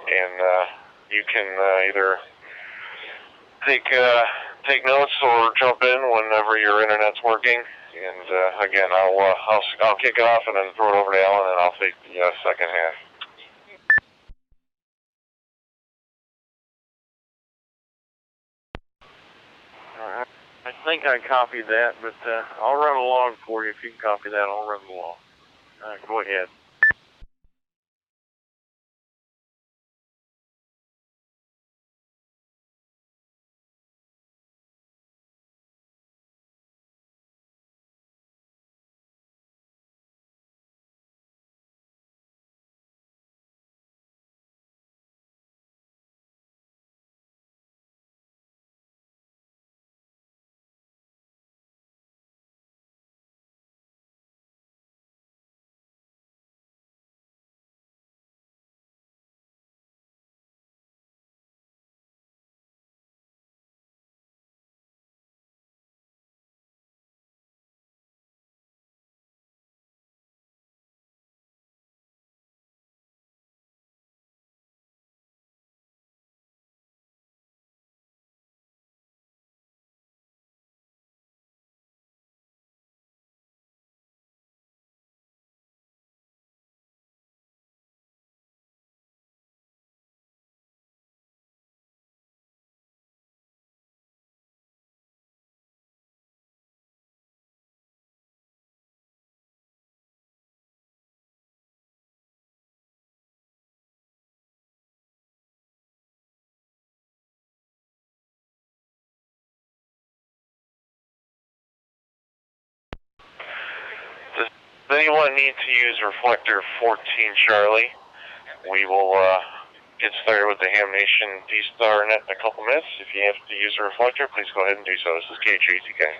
and you can either take notes or jump in whenever your internet's working. And again, I'll kick it off and then throw it over to Alan, and I'll take the second half. Alright. I think I copied that, but I'll run along for you. If you can copy that, I'll run along. Alright, go ahead. Does anyone need to use reflector 14 Charlie? We will get started with the Ham Nation D-Star net in a couple minutes. If you have to use a reflector, please go ahead and do so. This is KJTK.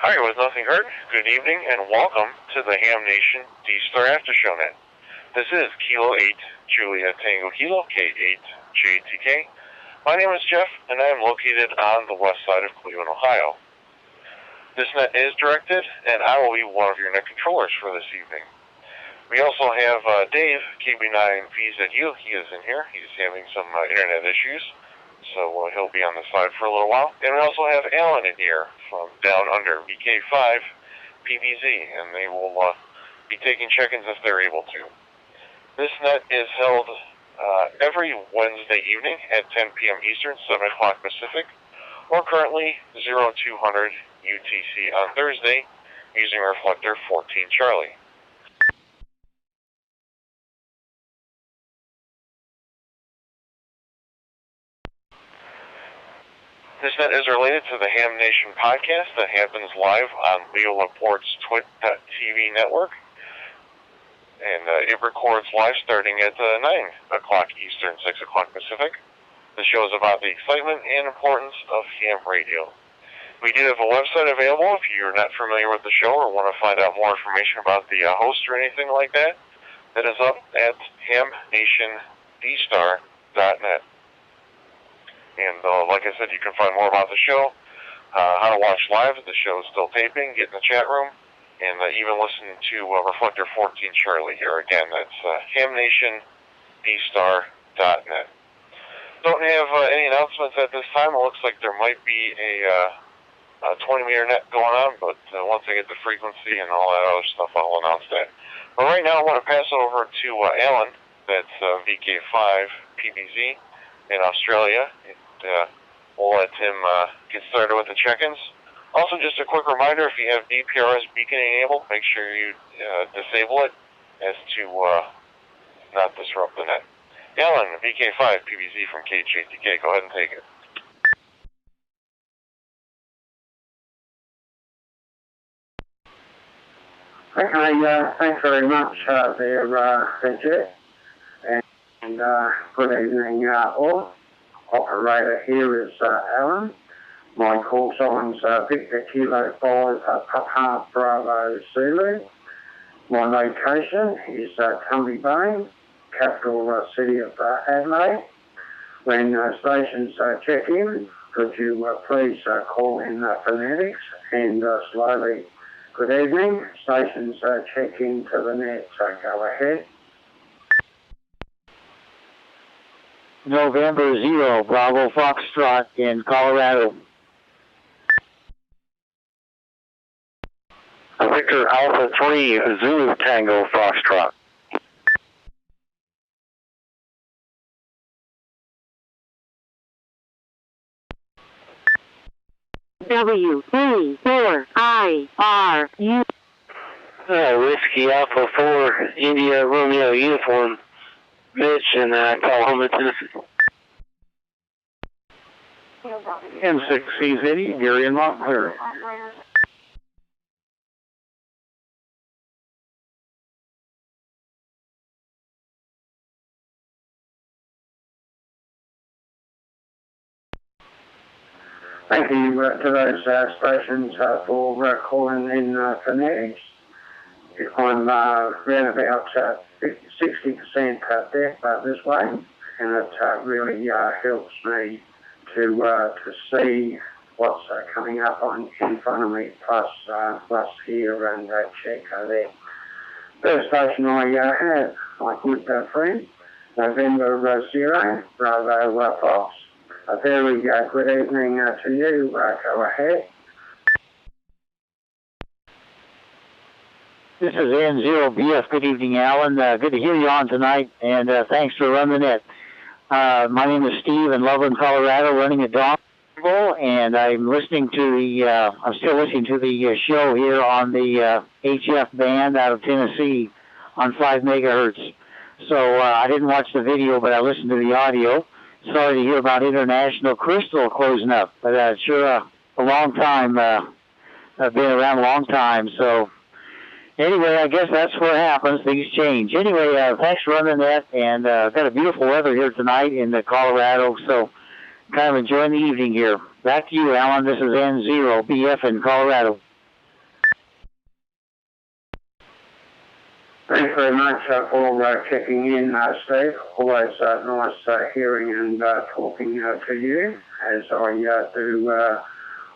Alright, with nothing heard, good evening and welcome to the Ham Nation D-Star After Show Net. This is Kilo 8 Julia Tango Kilo K8 JTK. My name is Jeff and I am located on the west side of Cleveland, Ohio. This net is directed and I will be one of your net controllers for this evening. We also have Dave, KB9VZU. He is in here. He's having some internet issues, so he'll be on the side for a little while. And we also have Alan in here from Down Under, VK5 PBZ, and they will be taking check-ins if they're able to. This net is held every Wednesday evening at 10 p.m. Eastern, 7 o'clock Pacific, or currently 0200 UTC on Thursday using reflector 14 Charlie. This net is related to the Ham Nation podcast that happens live on Leo Laporte's Twit.tv network. And it records live starting at 9 o'clock Eastern, 6 o'clock Pacific. The show is about the excitement and importance of ham radio. We do have a website available if you're not familiar with the show or want to find out more information about the host or anything like that. That is up at hamnationdstar.net. And like I said, you can find more about the show, how to watch live. The show is still taping, get in the chat room, and even listen to Reflector 14 Charlie here. Again, that's hamnationdstar.net. Don't have any announcements at this time. It looks like there might be a 20-meter net going on, but once I get the frequency and all that other stuff, I'll announce that. But right now, I want to pass it over to Alan. That's VK5 PBZ in Australia. We'll let Tim get started with the check-ins. Also, just a quick reminder, if you have DPRS beaconing enabled, make sure you disable it as to not disrupt the net. Alan, VK5, PBZ from KJTK, go ahead and take it. Okay, thanks very much there, Vijay. And good evening all. Operator here is Alan. My call sign's Victor Kilo 5 Papa Bravo Zulu. My location is Tumbly Bay, capital city of Adelaide. When stations check in, could you please call in phonetics and slowly. Good evening. Stations check in to the net, so go ahead. November 0, Bravo Foxtrot in Colorado. Victor Alpha 3, Zulu Tango Foxtrot. W34IRU. Whiskey Alpha 4, India Romeo Uniform, Rich in Oklahoma, Tennessee. M6CZ, Gary in Montclair. Thank you to those stations for calling in phonetics. I'm around about 60% deaf this way, and it really helps me to see what's coming up in front of me, plus hear and check there. First station I have, my good friend, November 0, Bravo Fox. A very good evening to you. Go ahead. This is N0BF. Good evening, Alan. Good to hear you on tonight, and thanks for running the net. My name is Steve in Loveland, Colorado, running a dongle, and I'm listening to I'm still listening to the show here on the HF band out of Tennessee on 5 megahertz. So I didn't watch the video, but I listened to the audio. Sorry to hear about International Crystal closing up, but sure a long time. I've been around a long time, so anyway, I guess that's what happens. Things change. Anyway, thanks for running that, and got a beautiful weather here tonight in Colorado, so kind of enjoying the evening here. Back to you, Alan. This is N0BF in Colorado. Thanks very much for checking in, Steve. Always nice hearing and talking to you, as I do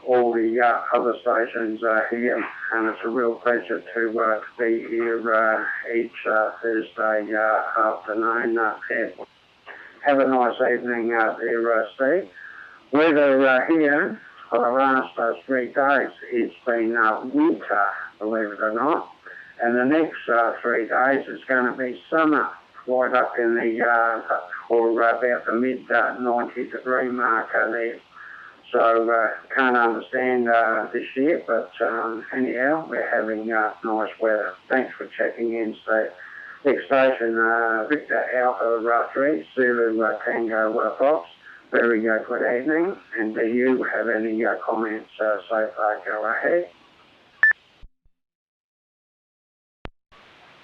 all the other stations here, and it's a real pleasure to be here each Thursday afternoon. Have a nice evening there, Steve. Weather here for the last 3 days, it's been winter, believe it or not. And the next 3 days is going to be summer, right up in the, or about the mid-90-degree mark there. So, can't understand this year, but anyhow, we're having nice weather. Thanks for checking in, Steve. Next station, Victor Alpha 3, Zulu Tango Fox. Very good evening. And do you have any comments so far? Go ahead.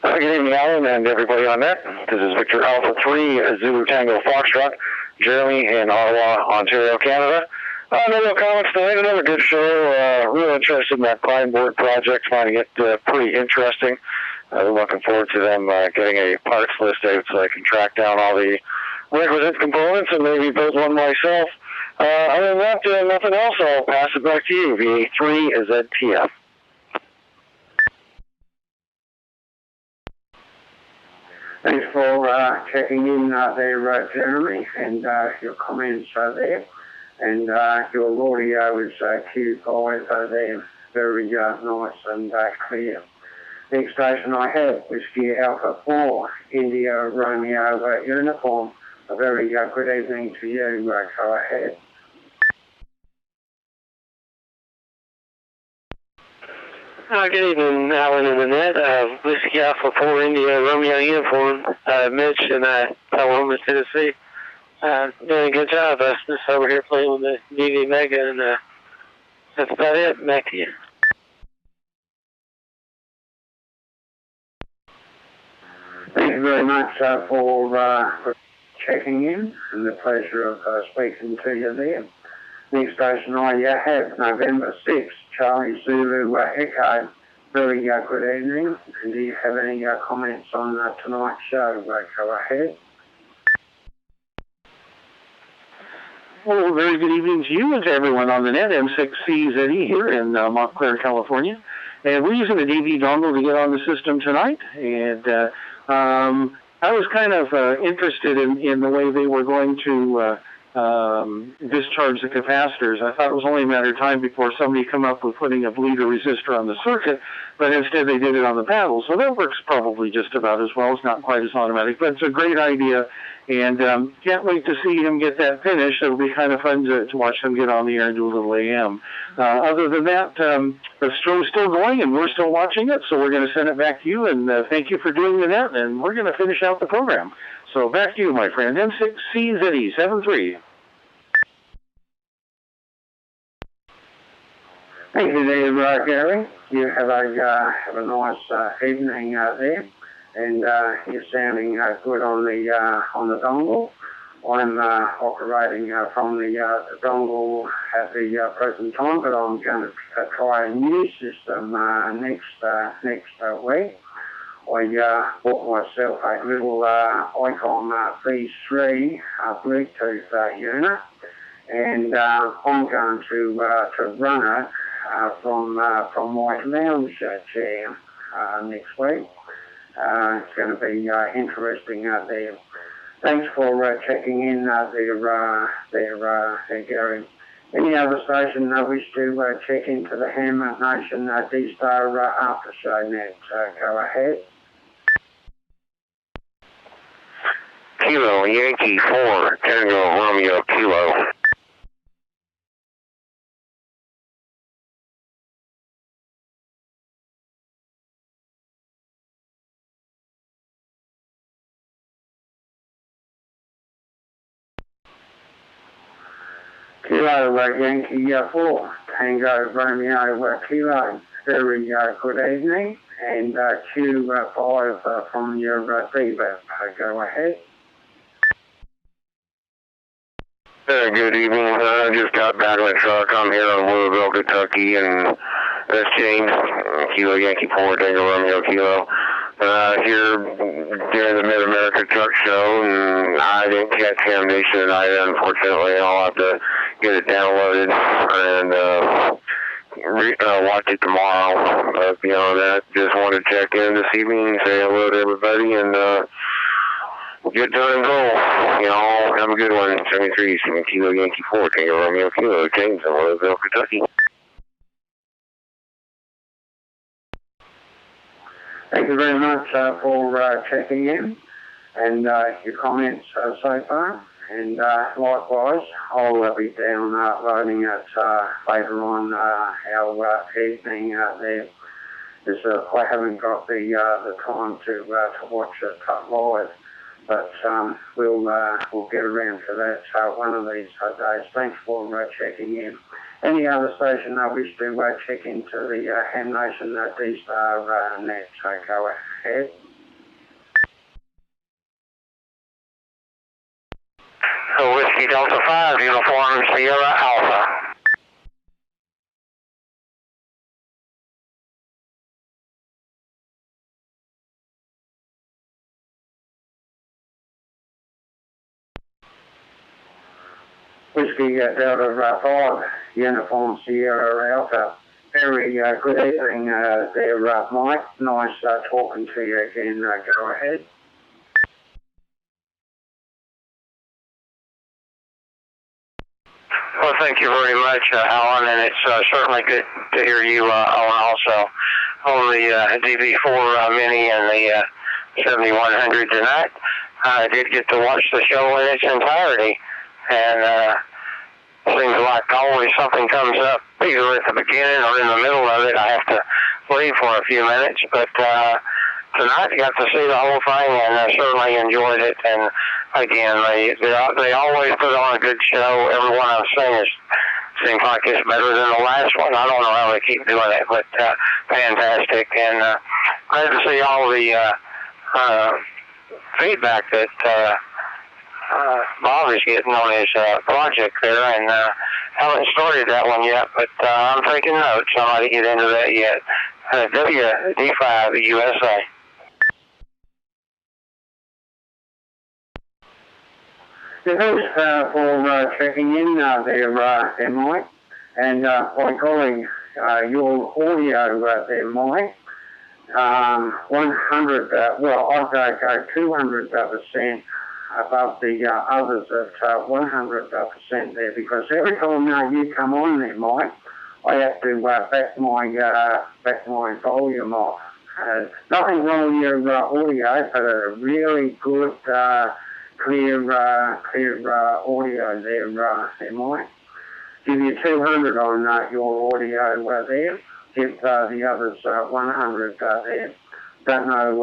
Good evening, Alan, and everybody on net. This is Victor Alpha 3, Zulu Tango Foxtrot, Jeremy in Ottawa, Ontario, Canada. No real comments tonight. Another good show. Real interested in that Pine Board project, finding it pretty interesting. Looking forward to them getting a parts list out so I can track down all the requisite components and maybe build one myself. Other than that, nothing else. I'll pass it back to you. VA3 ZTF. Thanks for checking in there, Jeremy, and your comments there. And your audio is Q5 there, very nice and clear. Next station I have, Whiskey Alpha 4, India Romeo Uniform. A very good evening to you. Go ahead. Good evening, Alan and Annette. Whiskey Alpha 4 India Romeo uniform. Mitch and Oklahoma, Tennessee. Doing a good job. Just over here playing with the DV Mega, and that's about it. Back to you. Thank you very much for checking in, and the pleasure of speaking to you there. Next station I have November 6th, Charlie Zulu Echo. Very good evening. And do you have any comments on tonight's show? Go ahead. Well, very good evening to you and to everyone on the net. M6CZE here in Montclair, California. And we're using the DV dongle to get on the system tonight. And I was kind of interested in the way they were going to discharge the capacitors. I thought it was only a matter of time before somebody come up with putting a bleeder resistor on the circuit, but instead they did it on the panel. So that works probably just about as well. It's not quite as automatic, but it's a great idea, and can't wait to see him get that finished. It'll be kind of fun to watch them get on the air and do a little AM. Other than that, the show's still going, and we're still watching it, so we're going to send it back to you, and thank you for doing the net, and we're going to finish out the program. So back to you, my friend. M6CZE 73. Thank you there, Gary. You have a nice evening there, and you're sounding good on the dongle. I'm operating from the dongle at the present time, but I'm going to try a new system next week. I bought myself a little Icon V3 Bluetooth unit, and I'm going to run it from my lounge chair next week. It's going to be interesting there. Thanks for checking in there, Gary. Any other station wish to check into the Ham Nation D-Star after show net? Go ahead. Kilo Yankee 4, Tango Romeo Kilo. Kilo Yankee 4, Tango Romeo Kilo. Very good evening, and Q5 from your feedback. Go ahead. Very good evening. I just got back in the truck. I'm here in Louisville, Kentucky, and that's James, Kilo Yankee 4, Tango Romeo Kilo. Here during the Mid-America Truck Show, and I didn't catch Ham Nation tonight, unfortunately. I'll have to get it downloaded and watch it tomorrow. But beyond that, just wanted to check in this evening and say hello to everybody, and good time goal. You all have a good one. 73 from Kilo Yankee 4, Tango Romeo Kilo, James in Louisville, Kentucky. Thank you very much for checking in and your comments so far. And likewise, I'll be downloading it later on our evening there. Because I haven't got the time to watch it live, but we'll get around to that one of these days. Thanks for checking in. Any other station I wish to check into the Ham Nation D-Star net, so go ahead. So Whiskey Delta 5, Uniform Sierra Alpha. Whiskey Delta 5, Uniform Sierra Alpha. Very good evening there, Mike. Nice talking to you again. Go ahead. Well, thank you very much, Alan, and it's certainly good to hear you, Alan, also on the DV4 Mini and the 7100 tonight. I did get to watch the show in its entirety, and seems like always something comes up either at the beginning or in the middle of it. I have to leave for a few minutes, but tonight I got to see the whole thing, and I certainly enjoyed it. And again, they always put on a good show. Everyone I've seen seems like it's better than the last one. I don't know how they keep doing it, but fantastic. And glad to see all the feedback that Bob is getting on his project there, and haven't started that one yet, but I'm taking notes. I might get into that yet. WD5 USA. Thanks for checking in there, Mike, and by calling your audio there, Mike. 100, well, I'll go 200% above the others at 100% there, because every time you come on there, Mike, I have to back my volume off. Nothing wrong with your audio, but a really good, clear audio there, Mike. Give you 200 on your audio there. Give the others 100 there. Don't know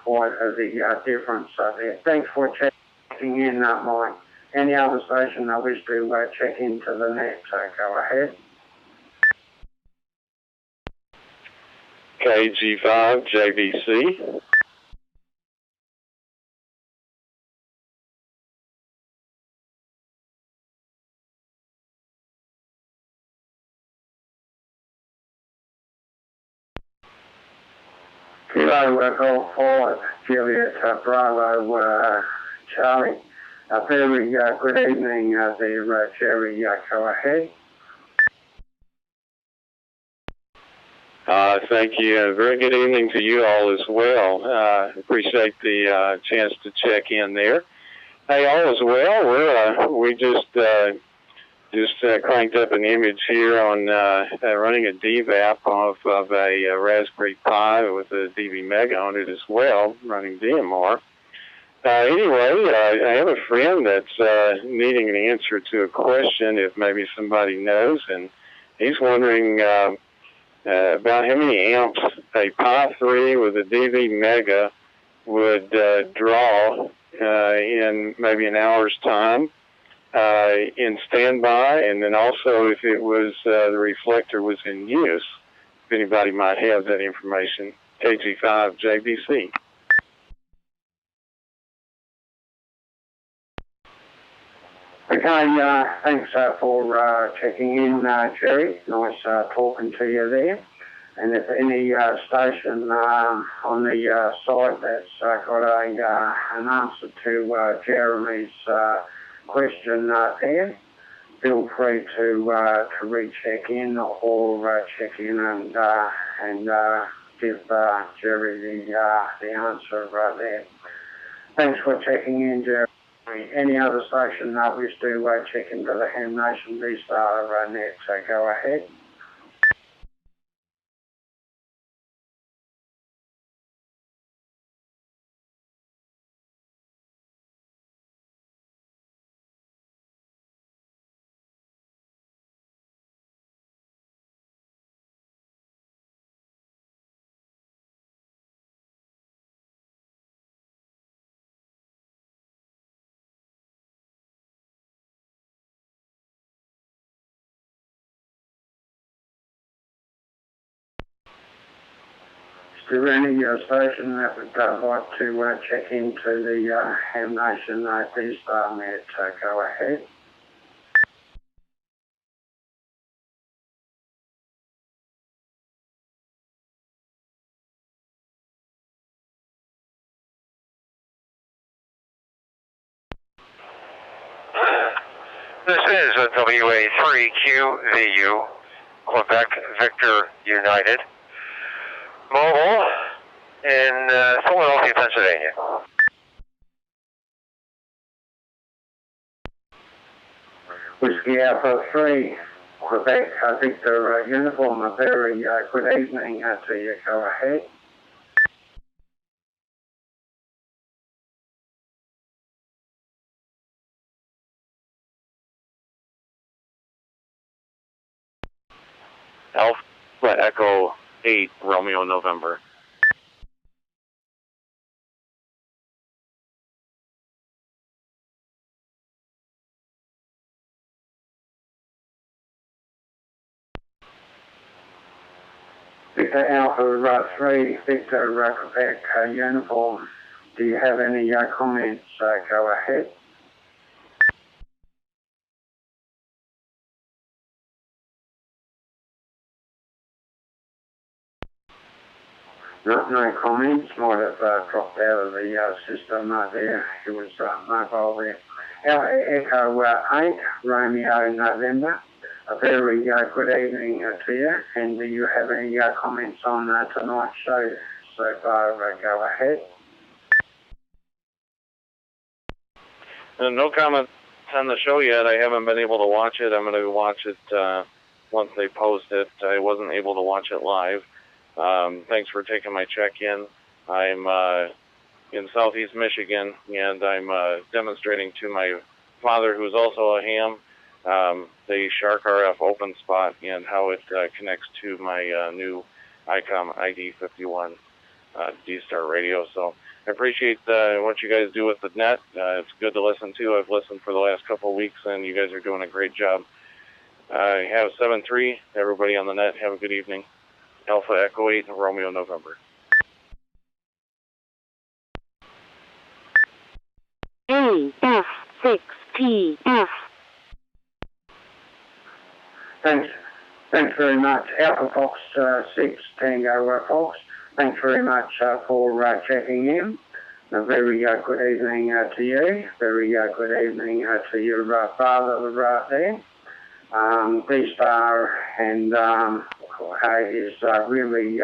why the difference there. Thanks for checking in, Mike. Any other station I wish to check into the net, so go ahead. KG5 JVC. Kilo Golf 5, Juliet Bravo Charlie. A very good evening there, Jerry. Go ahead. Thank you. Very good evening to you all as well. Appreciate the chance to check in there. Hey, all is well. We just cranked up an image here on running a DVAP off of a Raspberry Pi with a DV Mega on it as well, running DMR. Anyway, I have a friend that's needing an answer to a question, if maybe somebody knows, and he's wondering about how many amps a Pi 3 with a DV Mega would draw in maybe an hour's time in standby, and then also if it was the reflector was in use. If anybody might have that information. KG5 JBC. Okay, thanks for checking in, Jerry. Nice talking to you there. And if any station on the site that's got an answer to Jeremy's question there, feel free to recheck in or check in and give Jerry the answer there. Thanks for checking in, Jerry. Any other station that wish to check into the Ham Nation D-Star net, so go ahead. Is there any station that would like to check into the Ham Nation D-Star net, so go ahead. This is a WA3QVU, Quebec Victor United, mobile in Philadelphia, Pennsylvania. Whiskey Alpha 3, Quebec Victor Uniform, a very good evening to you. Go ahead. Alpha Echo 8, Romeo, November. Victor Alpha 3, Victor Quebec uniform. Do you have any comments? Go ahead. No comments. Might have dropped out of the system there. It was mobile there. Echo 8, Romeo, November. A very good evening to you. And do you have any comments on tonight's show so far? Go ahead. No comment on the show yet. I haven't been able to watch it. I'm going to watch it once they post it. I wasn't able to watch it live. Thanks for taking my check-in. I'm in southeast Michigan, and I'm demonstrating to my father, who's also a ham, the Shark RF open spot and how it connects to my new ICOM ID51 D-Star radio. So I appreciate what you guys do with the net. It's good to listen to. I've listened for the last couple of weeks, and you guys are doing a great job. I have 7-3. Everybody on the net, have a good evening. Alpha Echo 8, Romeo, November. AF6TF. Thanks very much. Alpha Fox 6 Tango Fox. Thanks very much for checking in. A very good evening to you. Very good evening to your father there. D-Star and is really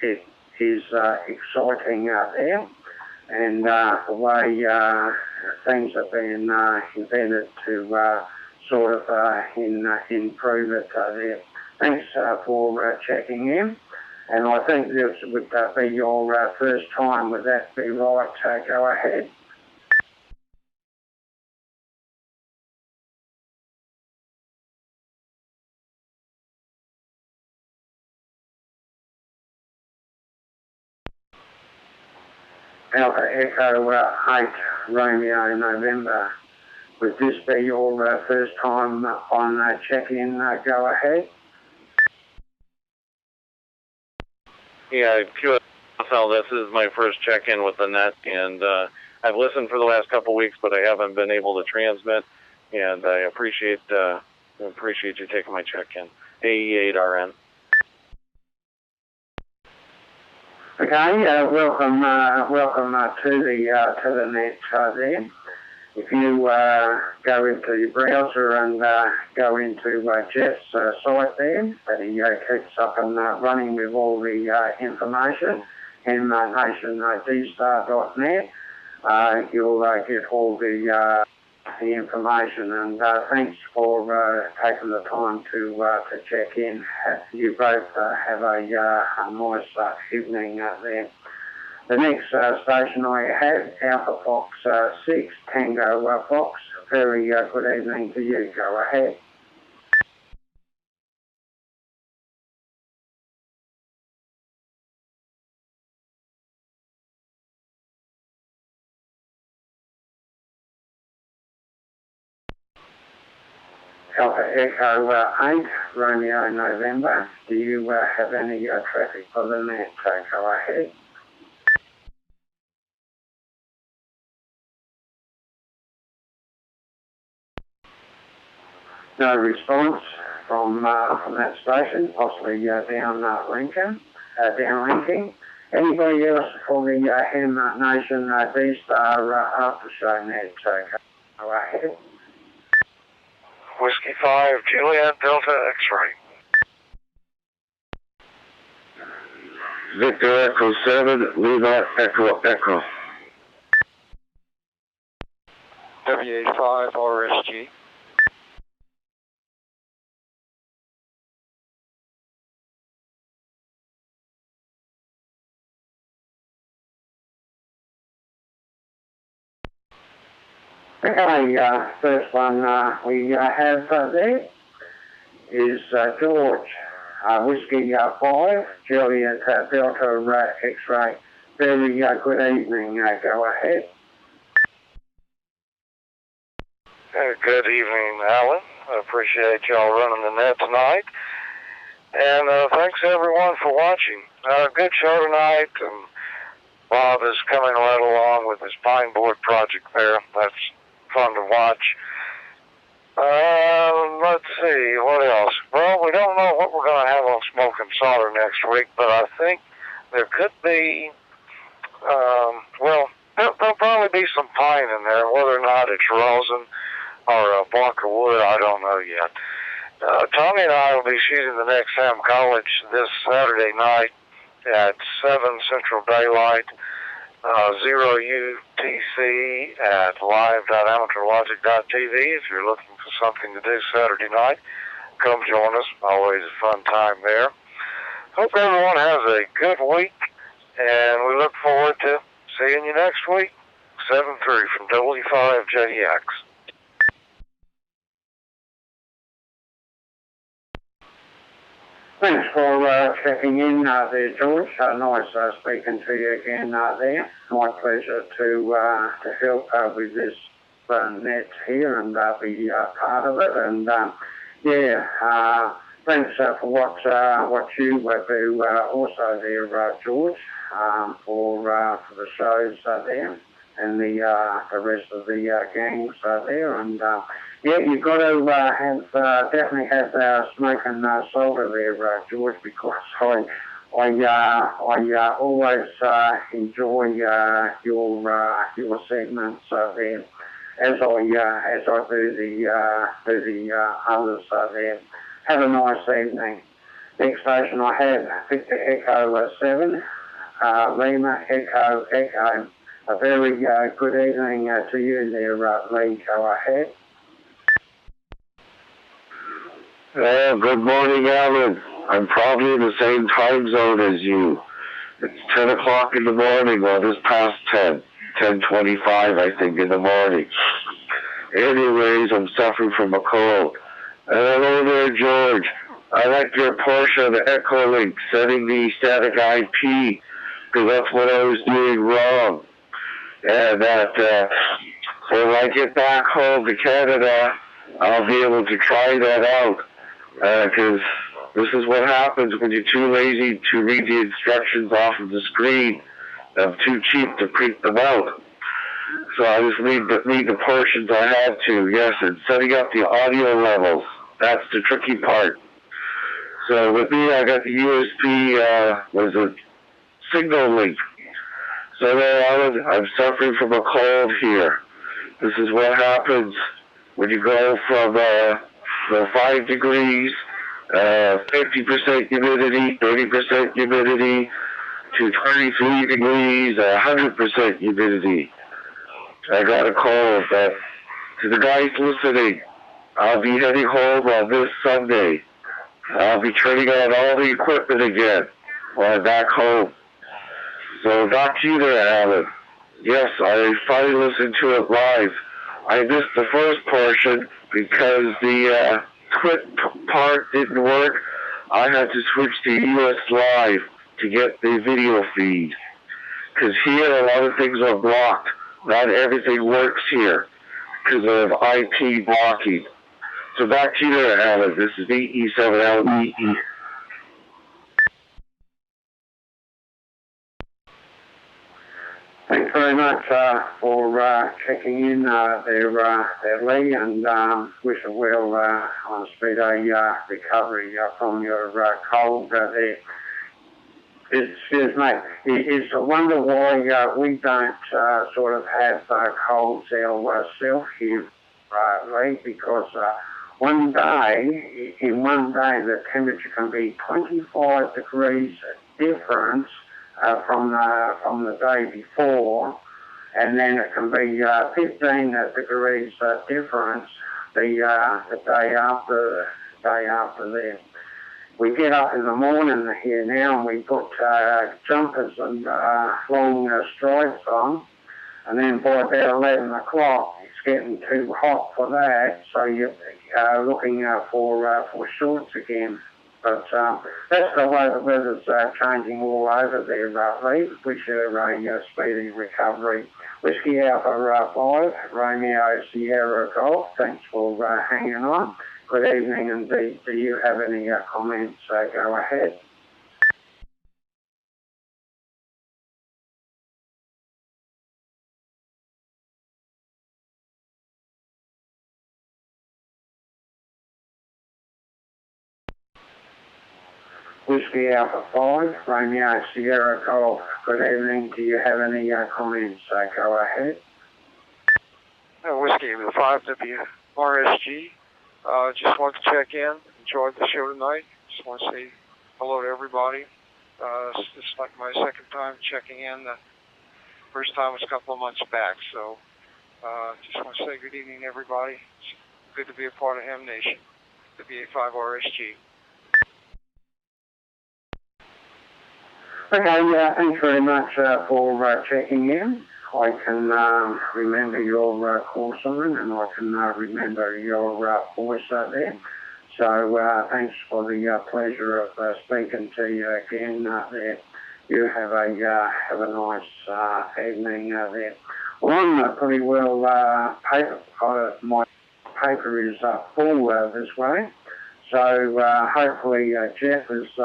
it is exciting there. And the way things have been invented to sort of improve it there. Thanks for checking in. And I think this would be your first time. Would that be right? Go ahead. Alpha Echo 8, Romeo, November. Would this be your first time on check-in? Go ahead. Yeah, QSL, this is my first check-in with the net, and I've listened for the last couple of weeks, but I haven't been able to transmit, and I appreciate you taking my check-in. AE8RN. Okay, welcome to the net there. If you go into your browser and go into Jeff's site there, that he keeps up and running with all the information, hamnation.dstar.net, you'll get all the information. And thanks for taking the time to check in. You both have a nice evening there. The next station I have, Alpha Fox 6, Tango Fox. Very good evening to you. Go ahead. Alpha Echo 8, Romeo, November. Do you have any traffic for the net? Go ahead. No response from that station, possibly down linking. Anybody else for the Ham Nation D-Star after show net? Go ahead. Whiskey 5, Juliet Delta X-Ray. Victor Echo 7, Levi Echo. W85 RSG. Okay, first one we have there is George Whiskey 5, Juliet Delta X-ray. Very good evening. Go ahead. Good evening, Alan. I appreciate y'all running the net tonight. And thanks everyone for watching. Good show tonight. And Bob is coming right along with his pine board project there. That's fun to watch. Let's see, what else? Well, we don't know what we're going to have on Smoke and Solder next week, but I think there could be, there'll probably be some pine in there. Whether or not it's rosin or a block of wood, I don't know yet. Tommy and I will be shooting the next Sam College this Saturday night at 7 Central Daylight, 0 UTC at live.amateurlogic.tv. If you're looking for something to do Saturday night, come join us. Always a fun time there. Hope everyone has a good week, and we look forward to seeing you next week. 7-3 from W5JX. Thanks for checking in there, George. Nice speaking to you again there. My pleasure to help with this net here and be part of it. And thanks for what you do also there, George, for the shows there and the rest of the gangs there. And you've got to definitely have Smoke and Solder there, George, because I always enjoy your segments there, as I do the others there. Have a nice evening. Next station I have Victor Echo 7, Lima Echo Echo. A very good evening to you there, Lee. Go ahead. Good morning, Alan. I'm probably in the same time zone as you. It's 10 o'clock in the morning, well, it's past 10. 10:25, I think, in the morning. Anyways, I'm suffering from a cold. And hello there, George. I like your Porsche, the Echo Link, setting the static IP, because that's what I was doing wrong. And that when I get back home to Canada, I'll be able to try that out. Because this is what happens when you're too lazy to read the instructions off of the screen. I'm too cheap to print them out. So I just need the portions I have to, yes, and setting up the audio levels. That's the tricky part. So with me, I got the USB, signal link. So there, I'm suffering from a cold here. This is what happens when you go from 5 degrees, 50% humidity, 30% humidity, to 23 degrees, 100% humidity. I got a cold. To the guys listening, I'll be heading home on this Sunday. I'll be turning on all the equipment again when I'm back home. So back to you there, Alan. Yes, I finally listened to it live. I missed the first portion because the twit part didn't work. I had to switch to US Live to get the video feed. Because here, a lot of things are blocked. Not everything works here because of IP blocking. So back to you there, Alan. This is VE7LEE. Thanks very much for checking in there, Lee, and wish you well on a speedy recovery from your cold there. Excuse me. It's a wonder why we don't sort of have colds ourselves here, Lee, because in one day the temperature can be 25 degrees difference from the day before, and then it can be 15 degrees difference the day after that. We get up in the morning here now and we put jumpers and long strides on, and then by about 11 o'clock it's getting too hot for that, so you're looking for shorts again. But that's the way the weather's changing all over there, Lee. Wish you a speedy recovery. Whiskey Alpha 5, Romeo Sierra Golf. Thanks for hanging on. Good evening, and do you have any comments? Go ahead. Whiskey Alpha 5, Romeo Sierra Golf. Good evening. Do you have any comments? Go ahead. Whiskey with 5W RSG. Just want to check in. Enjoyed the show tonight. Just want to say hello to everybody. It's like my second time checking in. The first time was a couple of months back. So just want to say good evening, everybody. It's good to be a part of Ham Nation. The BA5 RSG. Okay, thanks very much for checking in. I can remember your call sign, and I can remember your voice there. So thanks for the pleasure of speaking to you again there. You have a nice evening there. Well, I'm pretty well my paper is full this way. So hopefully Jeff is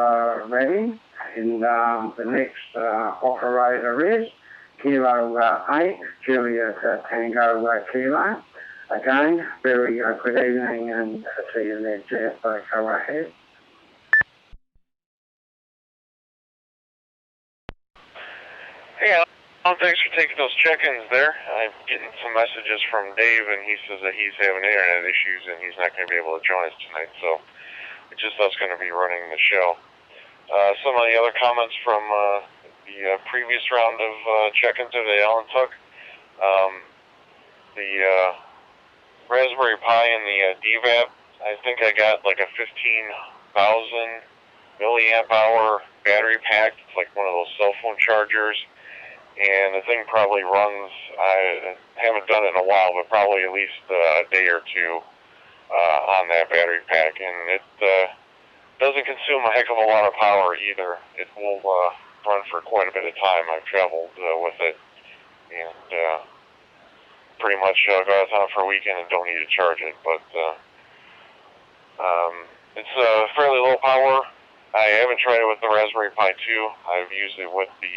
ready. And the next operator is Kilo 8, Juliet Tango Kilo. Again, very good evening, and to you there, Jeff. Go ahead. Hey, Alan, thanks for taking those check-ins there. I'm getting some messages from Dave, and he says that he's having internet issues and he's not going to be able to join us tonight, so it's just us going to be running the show. Some of the other comments from the previous round of check-ins that Alan took. The Raspberry Pi and the DVAP, I think I got like a 15,000 milliamp hour battery pack. It's like one of those cell phone chargers. And the thing probably runs, I haven't done it in a while, but probably at least a day or two on that battery pack. And it doesn't consume a heck of a lot of power either. It will run for quite a bit of time. I've traveled with it, and pretty much go out of town for a weekend and don't need to charge it. But it's fairly low power. I haven't tried it with the Raspberry Pi 2. I've used it with the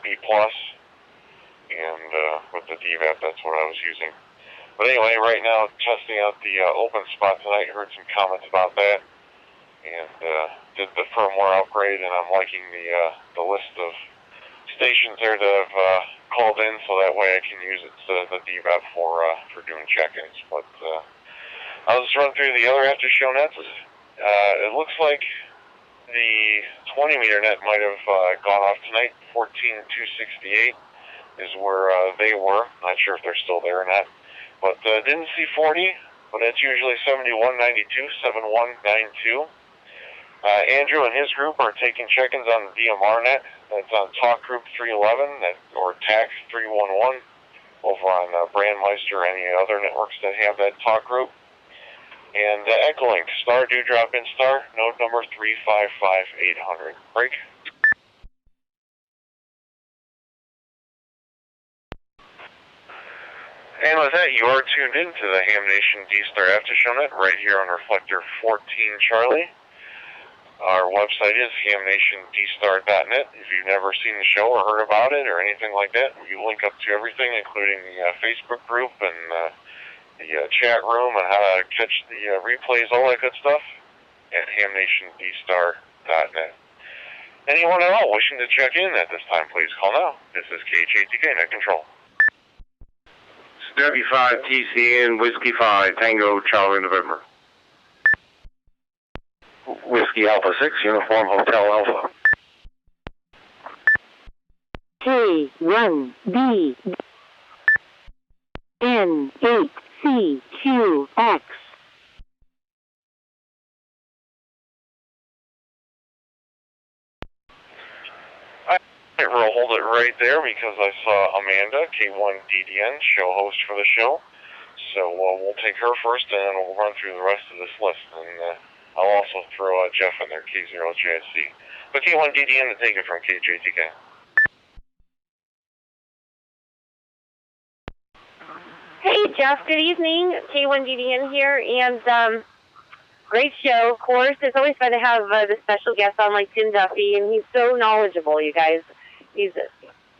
B Plus, and with the DVAP, that's what I was using. But anyway, right now, testing out the open spot tonight. Heard some comments about that, and did the firmware upgrade, and I'm liking the list of stations there that have called in, so that way I can use it the DVAP for doing check-ins. But I'll just run through the other after show nets. It looks like the 20-meter net might have gone off tonight. 14,268 is where they were. Not sure if they're still there or not. But didn't see 40, but that's usually 7192, 7192. Andrew and his group are taking check-ins on the DMR net. That's on Talk Group 311 or TAC 311 over on Brandmeister or any other networks that have that talk group. And Echolink, star Dewdrop in star, node number 355800. Break. And with that, you are tuned in to the Ham Nation D-Star After Show Net right here on Reflector 14 Charlie. Our website is hamnationdStar.net. If you've never seen the show or heard about it or anything like that, you link up to everything, including the Facebook group and the chat room and how to catch the replays, all that good stuff, at hamnationdStar.net. Anyone at all wishing to check in at this time, please call now. This is KHATK Net Control. W5 TCN, Whiskey 5, Tango, Charlie, November. Whiskey Alpha 6, Uniform Hotel Alpha. K1B N8CQX. We'll hold it right there because I saw Amanda, K1DDN, show host for the show. So we'll take her first, and then we'll run through the rest of this list. And I'll also throw Jeff in there, K0JSC. But K1DDN to take it from KJTK. Hey, Jeff, good evening. K1DDN here, and great show, of course. It's always fun to have the special guest on like Tim Duffy, and he's so knowledgeable, you guys. He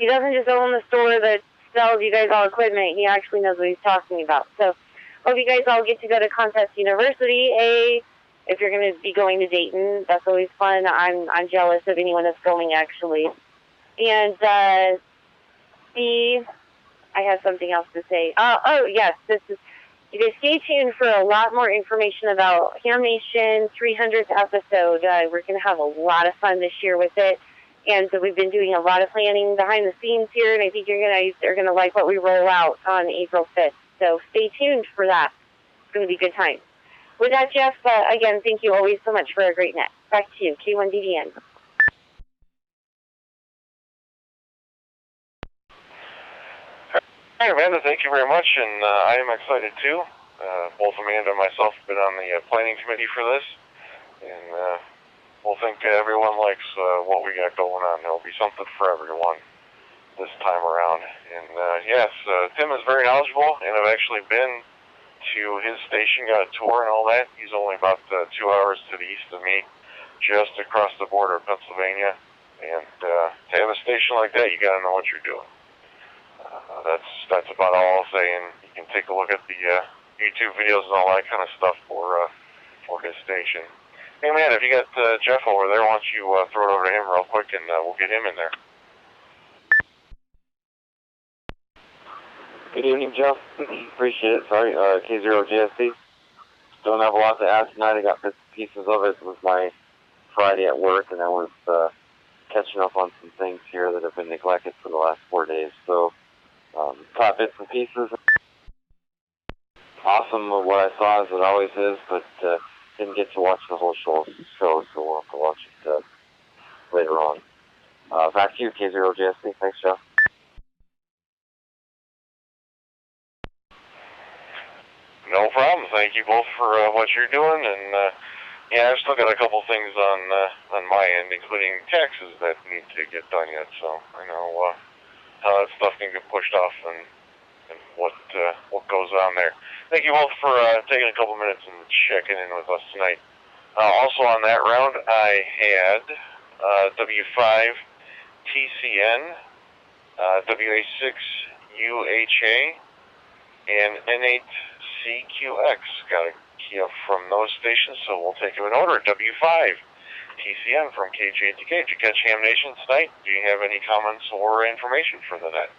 doesn't just own the store that sells you guys all equipment. He actually knows what he's talking about. So hope you guys all get to go to Contest University. If you're going to be going to Dayton, that's always fun. I'm jealous of anyone that's going, actually. And I have something else to say. Oh, yes, you guys stay tuned for a lot more information about Ham Nation 300th episode. We're going to have a lot of fun this year with it. And so we've been doing a lot of planning behind the scenes here, and I think you're going to like what we roll out on April 5th. So stay tuned for that. It's going to be a good time. With that, Jeff, again, thank you always so much for a great net. Back to you, K1DDN. Hey, Amanda, thank you very much, and I am excited too. Both Amanda and myself have been on the planning committee for this, and we'll think everyone likes what we got going on. There'll be something for everyone this time around. And yes, Tim is very knowledgeable, and I've actually been to his station, got a tour and all that. He's only about 2 hours to the east of me, just across the border of Pennsylvania. And to have a station like that, you got to know what you're doing. That's about all I'll say, and you can take a look at the YouTube videos and all that kind of stuff for his station. Hey man, if you got Jeff over there, why don't you throw it over to him real quick, and we'll get him in there. Good evening, Jeff. Appreciate it. Sorry, K0JSC. Don't have a lot to ask tonight. I got bits and pieces of it. It was my Friday at work, and I was catching up on some things here that have been neglected for the last 4 days. So, caught bits and pieces. Awesome what I saw, as it always is, but didn't get to watch the whole show, so we'll have to watch it later on. Back to you, K0JSC. Thanks, Jeff. No problem. Thank you both for what you're doing, and yeah, I've still got a couple things on my end, including taxes that need to get done yet. So I know how that stuff can get pushed off and what goes on there. Thank you both for taking a couple minutes and checking in with us tonight. Also on that round, I had W5 TCN, WA6 UHA, and N8 CQX. Got a key up from those stations, so we'll take them in order. W5 TCN from KJTK. Did you catch Ham Nation tonight? Do you have any comments or information for the net?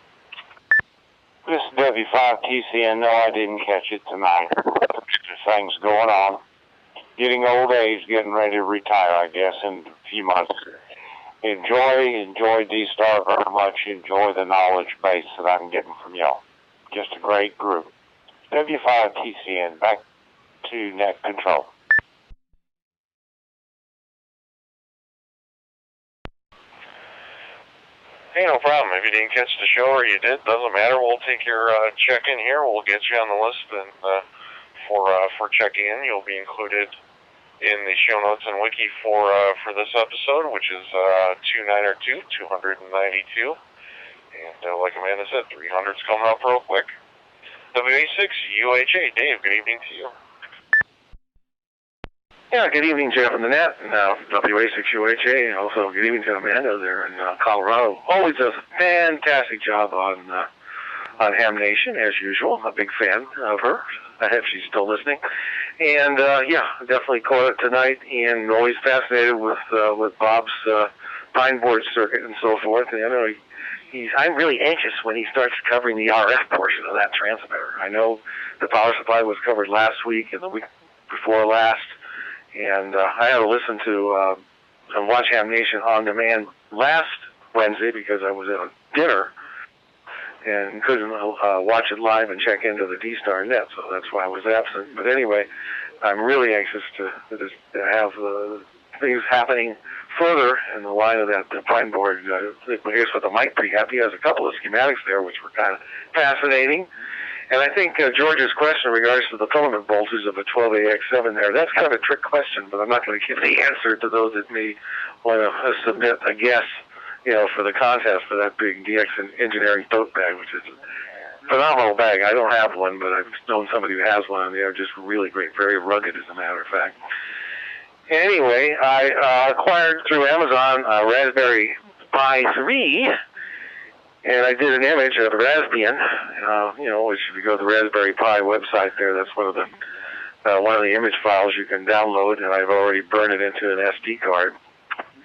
This is W5 TCN. No, I didn't catch it tonight. Things going on. Getting old age, getting ready to retire, I guess, in a few months. Enjoy D-Star very much. Enjoy the knowledge base that I'm getting from y'all. Just a great group. W5 TCN, back to net control. Hey, no problem. If you didn't catch the show or you did, doesn't matter. We'll take your check-in here. We'll get you on the list, and for checking in, you'll be included in the show notes and wiki for this episode, which is 292. And like Amanda said, 300's coming up real quick. WA6 UHA. Dave, good evening to you. Yeah, good evening, Jeff and the net, and WA6 UHA. Also, good evening to Amanda there in Colorado. Always does a fantastic job on Ham Nation, as usual. I'm a big fan of her. I hope she's still listening. And, yeah, definitely caught it tonight, and always fascinated with Bob's Pine Board circuit and so forth. And I know I'm really anxious when he starts covering the RF portion of that transmitter. I know the power supply was covered last week and the week before last, and I had to listen to and watch Ham Nation on demand last Wednesday because I was at dinner and couldn't watch it live and check into the D-Star net, so that's why I was absent. But anyway, I'm really anxious to have things happening further in the line of that Pine Board. I guess with the mic prehab, he has a couple of schematics there which were kind of fascinating. And I think George's question in regards to the filament voltage of a 12AX7 there, that's kind of a trick question, but I'm not going to give the answer to those that may want to submit a guess, for the contest for that big DX Engineering tote bag, which is a phenomenal bag. I don't have one, but I've known somebody who has one, and they are just really great, very rugged, as a matter of fact. Anyway, I acquired through Amazon a Raspberry Pi 3, and I did an image of Raspbian, which if you go to the Raspberry Pi website there, that's one of the image files you can download, and I've already burned it into an SD card.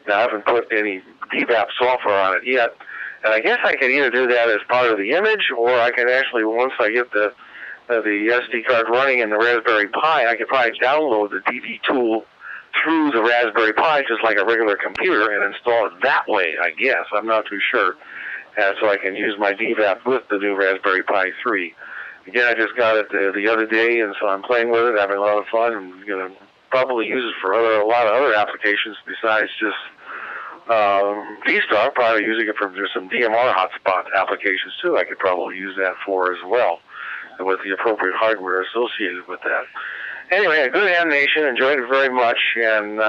Now, I haven't put any DVAP software on it yet, and I guess I can either do that as part of the image, or I can actually, once I get the SD card running in the Raspberry Pi, I can probably download the DV tool through the Raspberry Pi, just like a regular computer, and install it that way, I guess. I'm not too sure. And so I can use my DVAP with the new Raspberry Pi 3. Again, I just got it the other day, and so I'm playing with it, having a lot of fun. I'm going to probably use it for a lot of other applications besides just D-Star. Probably using it for some DMR hotspot applications, too. I could probably use that for as well, with the appropriate hardware associated with that. Anyway, a good Ham Nation. Enjoyed it very much, and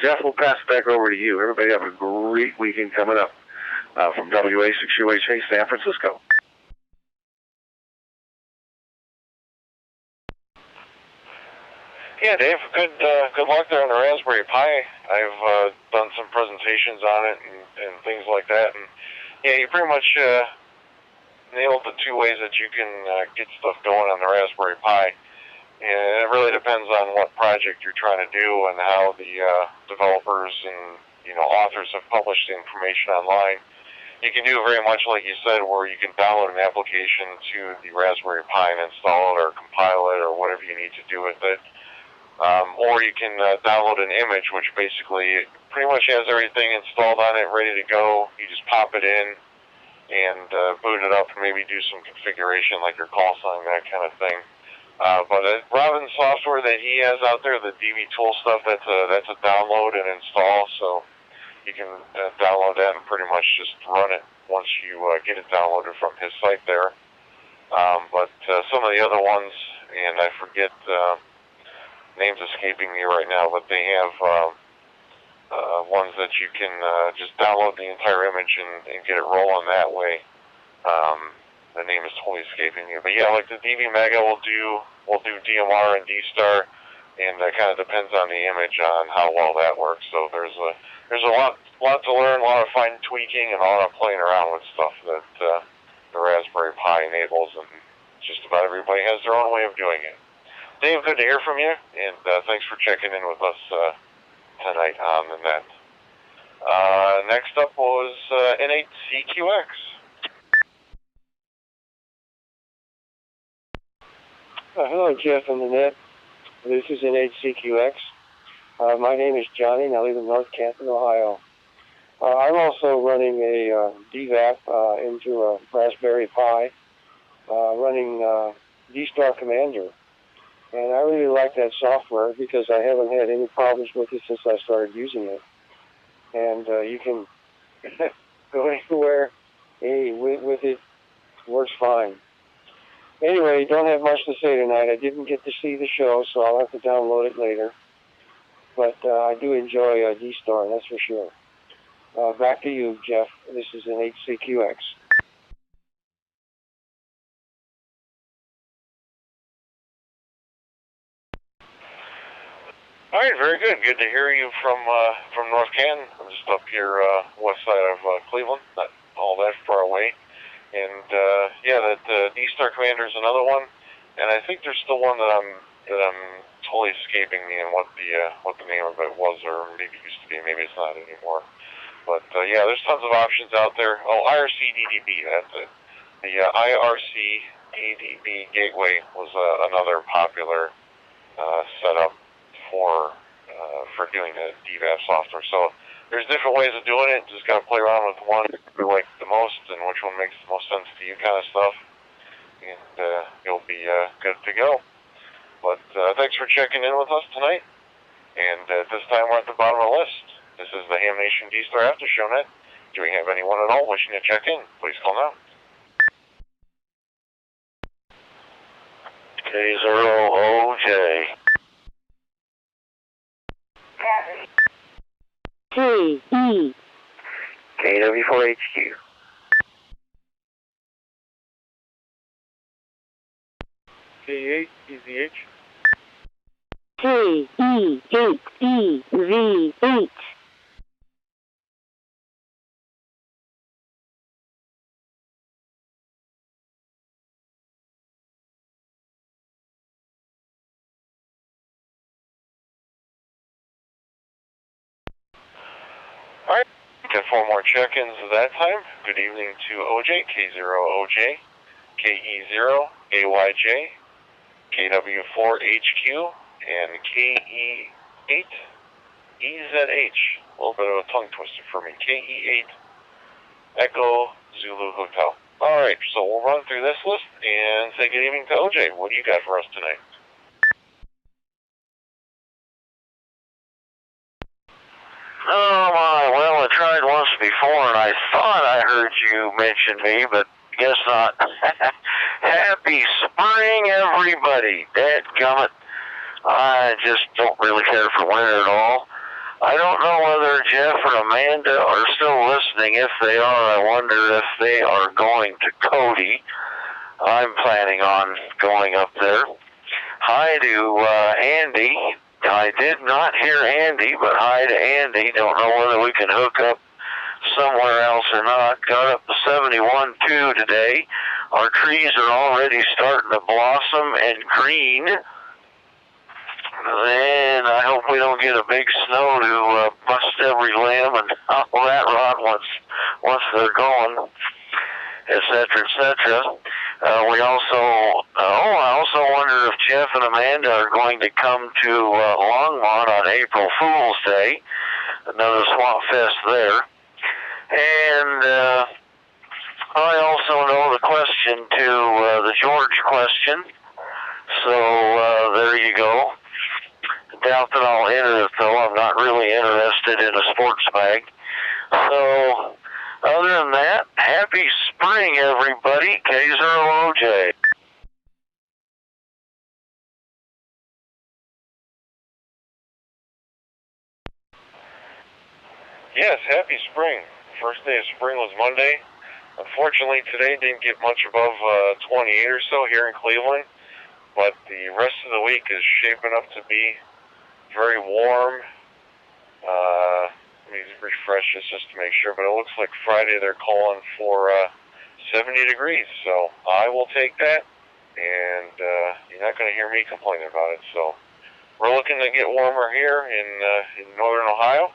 Jeff will pass it back over to you. Everybody have a great weekend coming up. From WA6UHA, San Francisco. Yeah, Dave, good luck there on the Raspberry Pi. I've done some presentations on it and things like that, and yeah, you pretty much nailed the two ways that you can get stuff going on the Raspberry Pi. And it really depends on what project you're trying to do and how the developers and authors have published the information online. You can do very much like you said, where you can download an application to the Raspberry Pi and install it or compile it or whatever you need to do with it. Or you can download an image, which basically pretty much has everything installed on it, ready to go. You just pop it in and boot it up and maybe do some configuration like your call sign, that kind of thing. But Robin's software that he has out there, the DV tool stuff, that's a download and install, so you can download that and pretty much just run it once you get it downloaded from his site there. But some of the other ones, and I forget, names escaping me right now, but they have ones that you can just download the entire image and get it rolling that way. The name is totally escaping me. But yeah, like the DV Mega will do DMR and D-Star, and that kind of depends on the image on how well that works. So there's a lot to learn, a lot of fine tweaking, and a lot of playing around with stuff that the Raspberry Pi enables, and just about everybody has their own way of doing it. Dave, good to hear from you, and thanks for checking in with us tonight on the net. Next up was N8CQX. Hello, Jeff on the net. This is N8CQX. My name is Johnny, and I live in North Canton, Ohio. I'm also running a DVAP into a Raspberry Pi, running D-Star Commander. And I really like that software because I haven't had any problems with it since I started using it. And you can go anywhere with it. Works fine. Anyway, don't have much to say tonight. I didn't get to see the show, so I'll have to download it later. But I do enjoy D-Star, that's for sure. Back to you, Jeff. This is N8CQX. All right, very good. Good to hear you from North Canton. I'm just up here west side of Cleveland, not all that far away. And yeah, that D-Star Commander is another one, and I think there's still one that I'm totally escaping me and what the name of it was, or maybe it used to be, maybe it's not anymore. But yeah, there's tons of options out there. Oh, IRC-DDB, that's it. The IRC-DDB gateway was another popular setup for doing the DVAP software. So there's different ways of doing it. Just got to play around with one you like the most and which one makes the most sense to you, kind of stuff, and you'll be good to go. But thanks for checking in with us tonight. And at this time, we're at the bottom of the list. This is the Ham Nation D-Star After Show Net. Do we have anyone at all wishing to check in? Please call now. K0OJ. K-E. KW4HQ. K8 EZH. K-E-8-E-V-H. Alright, got 4 more check-ins at that time. Good evening to OJ, K0OJ, KE0AYJ, KW4HQ, and KE8EZH. A little bit of a tongue twister for me. KE8 Echo Zulu Hotel. Alright, so we'll run through this list and say good evening to OJ. What do you got for us tonight? Oh my, well I tried once before and I thought I heard you mention me, but guess not. Happy spring, everybody. Dadgummit. I just don't really care for winter at all. I don't know whether Jeff or Amanda are still listening. If they are, I wonder if they are going to Cody. I'm planning on going up there. Hi to Andy. I did not hear Andy, but hi to Andy. Don't know whether we can hook up somewhere else or not. Got up to 71.2 today. Our trees are already starting to blossom and green. And I hope we don't get a big snow to bust every limb and all that rot once they're going, etc., etc. We also, I also wonder if Jeff and Amanda are going to come to Longmont on April Fool's Day, another Swamp Fest there. And I also know the question to the George question, so there you go. Doubt that I'll enter it, though. I'm not really interested in a sports bag. So, other than that, happy spring, everybody. K0OJ. Yes, happy spring. First day of spring was Monday. Unfortunately, today didn't get much above 28 or so here in Cleveland, but the rest of the week is shaping up to be very warm. Let me refresh this just to make sure, but it looks like Friday they're calling for 70 degrees, so I will take that, and you're not going to hear me complaining about it. So we're looking to get warmer here in northern Ohio.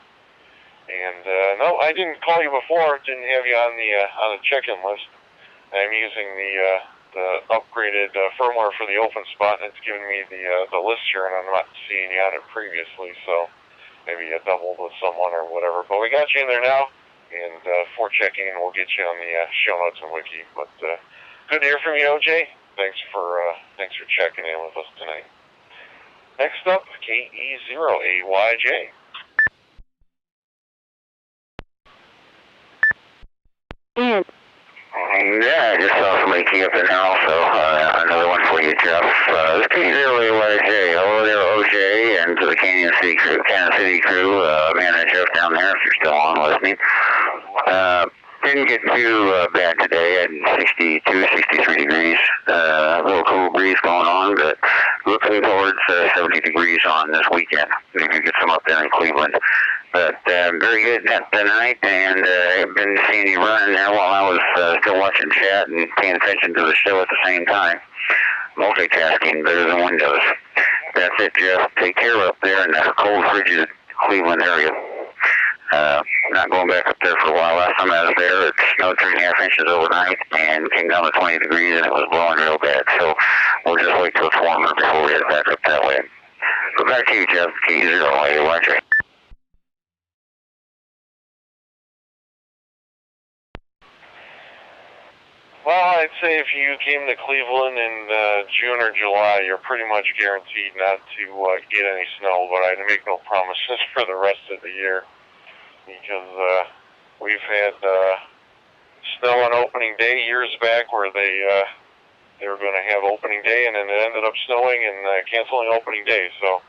And no, I didn't call you before. Didn't have you on the check-in list. I'm using the upgraded firmware for the open spot, and it's giving me the list here, and I'm not seeing you on it previously. So maybe you doubled with someone or whatever. But we got you in there now, and for checking in, we'll get you on the show notes and wiki. But good to hear from you, OJ. Thanks for checking in with us tonight. Next up, KE0AYJ. Yeah, I just saw somebody key up in there also. Another one for you, Jeff. This is KE0AYJ. Hello there, OJ, and to the Kansas City crew, man and Jeff down there, if you're still on listening. Didn't get too bad today at 62, 63 degrees. A little cool breeze going on, but looking towards 70 degrees on this weekend. We can get some up there in Cleveland. But very good tonight, and I've been seeing you running there while I was still watching chat and paying attention to the show at the same time. Multitasking better than Windows. That's it, Jeff. Take care up there in the cold, frigid Cleveland area. Not going back up there for a while. Last time I was there, it snowed 3.5 inches overnight and came down to 20 degrees, and it was blowing real bad. So we'll just wait till it's warmer before we head back up that way. So back to you, Jeff. KE0AYJ. Well, I'd say if you came to Cleveland in June or July, you're pretty much guaranteed not to get any snow, but I'd make no promises for the rest of the year, because we've had snow on opening day years back where they they were going to have opening day, and then it ended up snowing and canceling opening day. So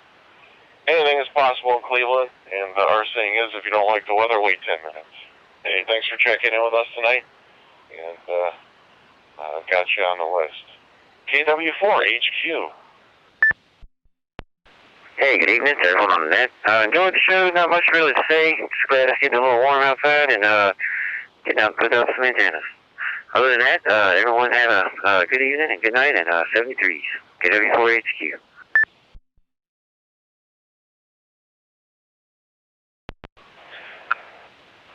anything is possible in Cleveland, and our saying is, if you don't like the weather, wait 10 minutes. Hey, thanks for checking in with us tonight, and I've got you on the list. KW4HQ. Hey, good evening to everyone on the net. Enjoyed the show, not much really to say. Just glad it's getting a little warm outside and getting out and putting up some antennas. Other than that, everyone have a good evening and good night and 73s. KW4HQ.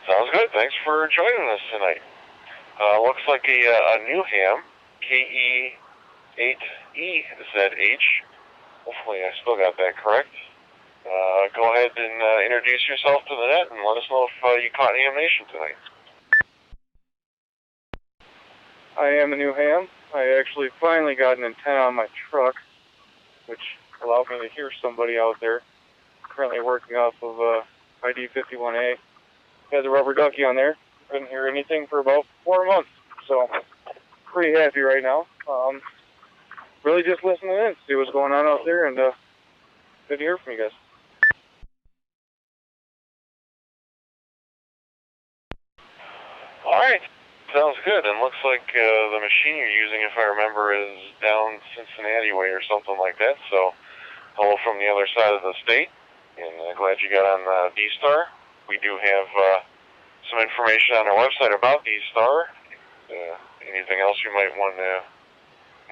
Sounds good. Thanks for joining us tonight. Looks like a new ham, KE8EZH. Hopefully I still got that correct. Go ahead and introduce yourself to the net and let us know if you caught Ham Nation tonight. I am a new ham. I actually finally got an antenna on my truck, which allowed me to hear somebody out there. Currently working off of ID 51A. Had the rubber ducky on there. Couldn't hear anything for about 4 months, so pretty happy right now. Really just listening in, see what's going on out there, and good to hear from you guys. All right. Sounds good, and looks like the machine you're using, if I remember, is down Cincinnati way or something like that, so hello from the other side of the state, and glad you got on D-Star. We do have some information on our website about D-Star. Anything else you might want to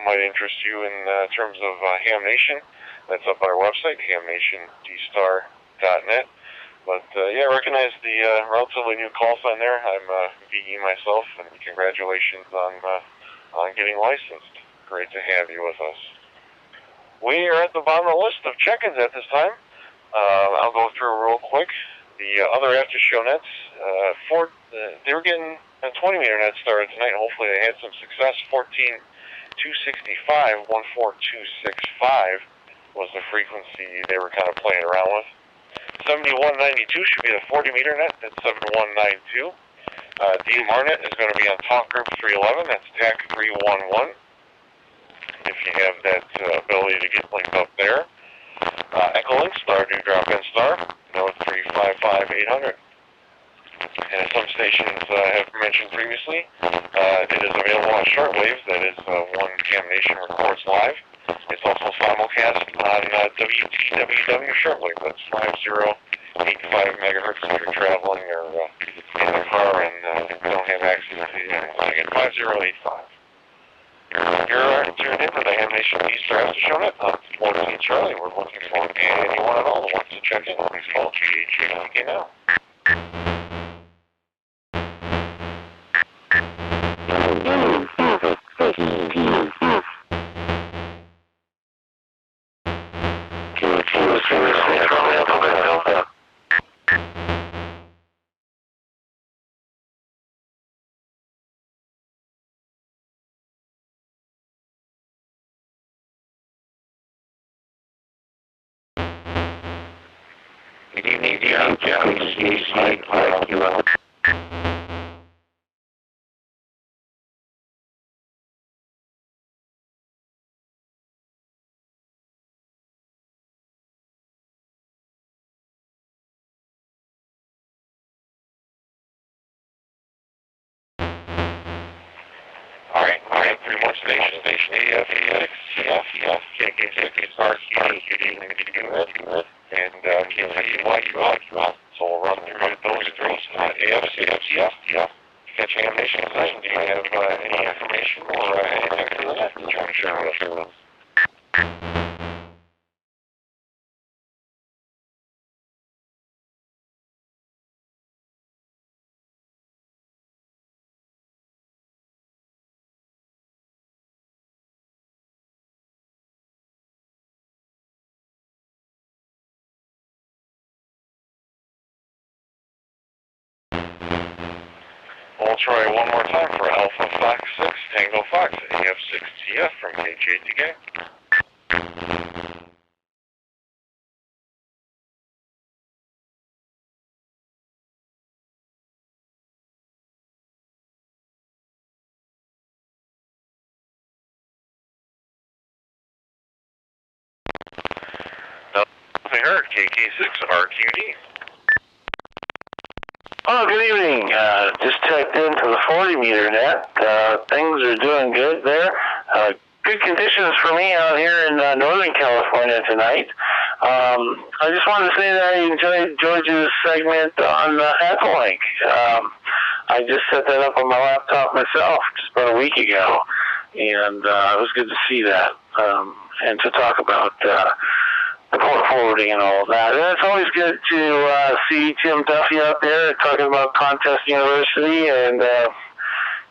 might interest you in terms of Ham Nation, that's up on our website, hamnationdStar.net. But yeah, I recognize the relatively new call sign there. I'm VE myself, and congratulations on getting licensed. Great to have you with us. We are at the bottom of the list of check-ins at this time. I'll go through real quick. The other after show nets, they were getting a 20-meter net started tonight. Hopefully they had some success. 14,265, 14265 was the frequency they were kind of playing around with. 7192 should be the 40-meter net. That's 7192. DMR net is going to be on Talk Group 311. That's TAC 311. If you have that ability to get linked up there. Echolink, Star Dewdrop and Star, node 355800. And as some stations have mentioned previously, it is available on shortwaves. That is one Ham Nation records live. It's also simulcast on WTWW shortwave. That's 5085 megahertz if you're traveling or in the car and don't have access to anything. At 5085. You're tuned in to the Ham Nation Easter After Show Net on 14 Charlie. We're looking for anyone at all who wants to check in. Please call GHK now. Good evening, DL. Alright, pretty much station AF, CF, good evening, and so we'll run through those three, AF, CF, catch Ham Nation tonight. Do you have any information or anything to that? Sure. We'll try one more time for Alpha Fox 6, Tango Fox, AF6TF from KJTK. KK6RQD. Oh, good evening. Just checked into the 40 meter net. Things are doing good there. Good conditions for me out here in Northern California tonight. I just wanted to say that I enjoyed George's segment on Hacklink. I just set that up on my laptop myself just about a week ago, and it was good to see that and to talk about the port forwarding and all of that. And it's always good to see Tim Duffy out there talking about Contest University and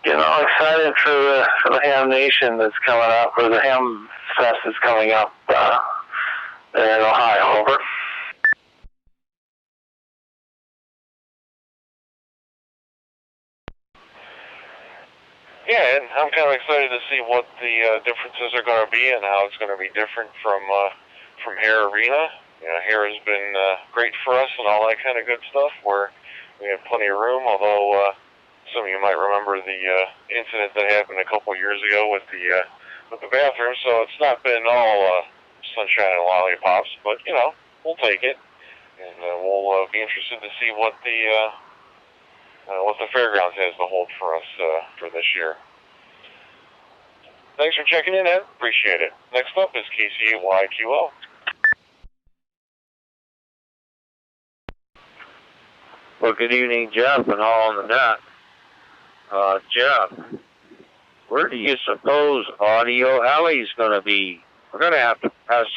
getting all excited for the Ham Nation that's coming up, or the Ham Fest that's coming up there in Ohio. Over. Yeah, and I'm kind of excited to see what the differences are going to be and how it's going to be different from Hare Arena. You know, Hare has been great for us and all that kind of good stuff, where we have plenty of room, although some of you might remember the incident that happened a couple years ago with the bathroom, so it's not been all sunshine and lollipops, but, you know, we'll take it, and we'll be interested to see what the fairgrounds has to hold for us for this year. Thanks for checking in, Ed. Appreciate it. Next up is KC8YQL. Well, good evening, Jeff, and all on the net. Jeff, where do you suppose Audio Alley's going to be? We're going to have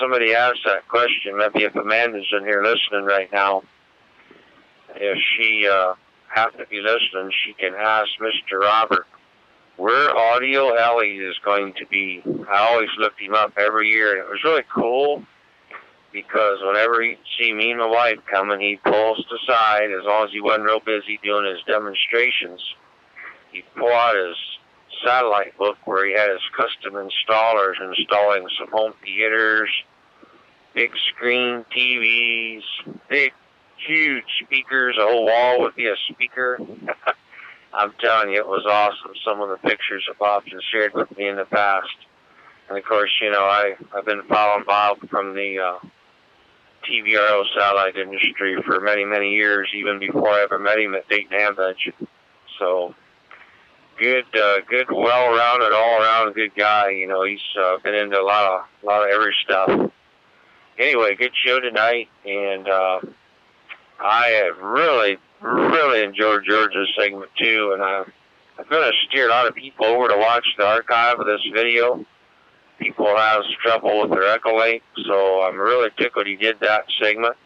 somebody ask that question. Maybe if Amanda's in here listening right now, if she happen to be listening, she can ask Mr. Robert where Audio Alley is going to be. I always looked him up every year, and it was really cool because whenever he'd see me and my wife coming, he'd pull us aside, as long as he wasn't real busy doing his demonstrations. He'd pull out his satellite book where he had his custom installers installing some home theaters, big screen TVs, big, huge speakers. A whole wall would be a speaker. I'm telling you, it was awesome. Some of the pictures that Bob's shared with me in the past. And of course, you know, I've been following Bob from the TVRO satellite industry for many, many years, even before I ever met him at Dayton Hamvention. So, good, well-rounded, all-around good guy. You know, he's been into a lot of every stuff. Anyway, good show tonight, and I have really enjoyed George's segment too, and I'm going to steer a lot of people over to watch the archive of this video. People have trouble with their Echolink, so I'm really tickled he did that segment.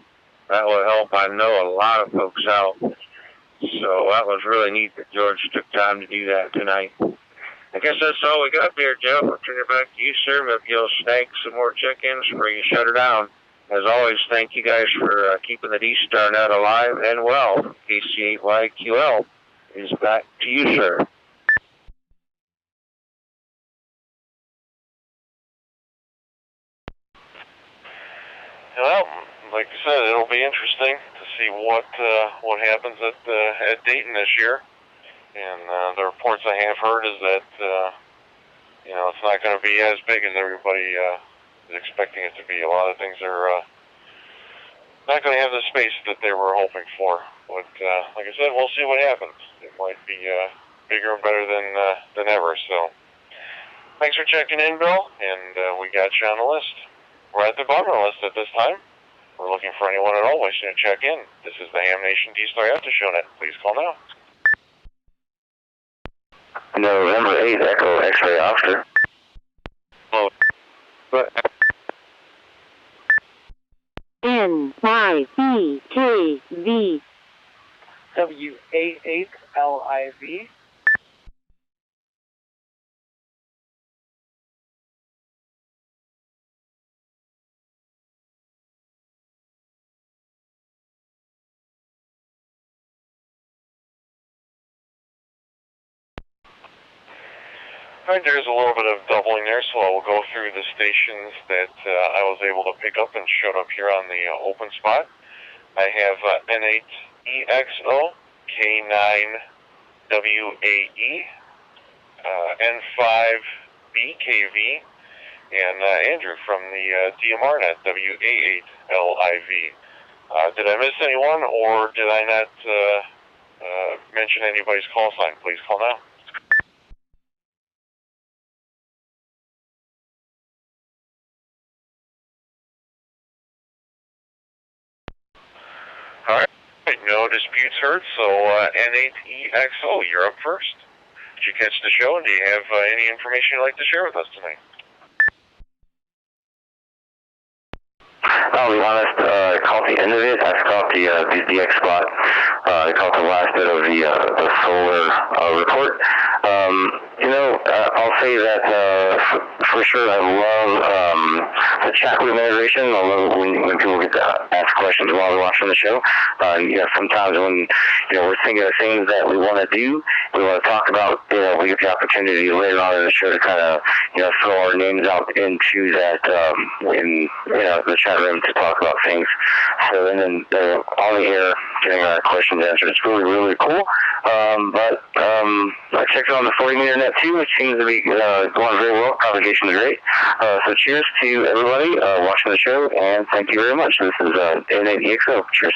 That will help, I know, a lot of folks out. So that was really neat that George took time to do that tonight. I guess that's all we got there, Jeff. I'll turn it back to you, sir. Maybe you'll snag some more check-ins before you shut her down. As always, thank you guys for keeping the D-Star net alive and well. KC8YQL is back to you, sir. Well, like I said, it'll be interesting to see what happens at Dayton this year. And the reports I have heard is that you know, it's not going to be as big as everybody is expecting it to be. A lot of things are not going to have the space that they were hoping for. But like I said, we'll see what happens. It might be bigger and better than ever. So thanks for checking in, Bill. And we got you on the list. We're at the bottom of the list at this time. We're looking for anyone at all wishing to check in. This is the Ham Nation D-Star After Show Net. Please call now. November 8th, Echo X-Ray Oscar. Oh, but N5EKV W88LIV. Alright, there's a little bit of doubling there, so I will go through the stations that I was able to pick up and showed up here on the open spot. I have N8EXO, K9WAE, N5BKV, and Andrew from the DMR net, WA8LIV. Did I miss anyone, or did I not mention anybody's call sign? Please call now. All right, no disputes heard, so N8EXO, you're up first. Did you catch the show, and do you have any information you'd like to share with us tonight? I'll be honest, I caught the end of it. I caught the DX spot. I caught the last bit of the solar report. I'll say that for sure I love the chat room integration. I love when people get to ask questions while they're watching the show. Sometimes when we're thinking of things that we want to do, we want to talk about, we get the opportunity later on in the show to kind of throw our names out into that in the chat room to talk about things. So and then on the air getting our questions answered. It's really, really cool. But I checked it on the 40-meter net too. It seems to be going very well. Propagation is great. So cheers to everybody watching the show, and thank you very much. This is N8EXO. Cheers.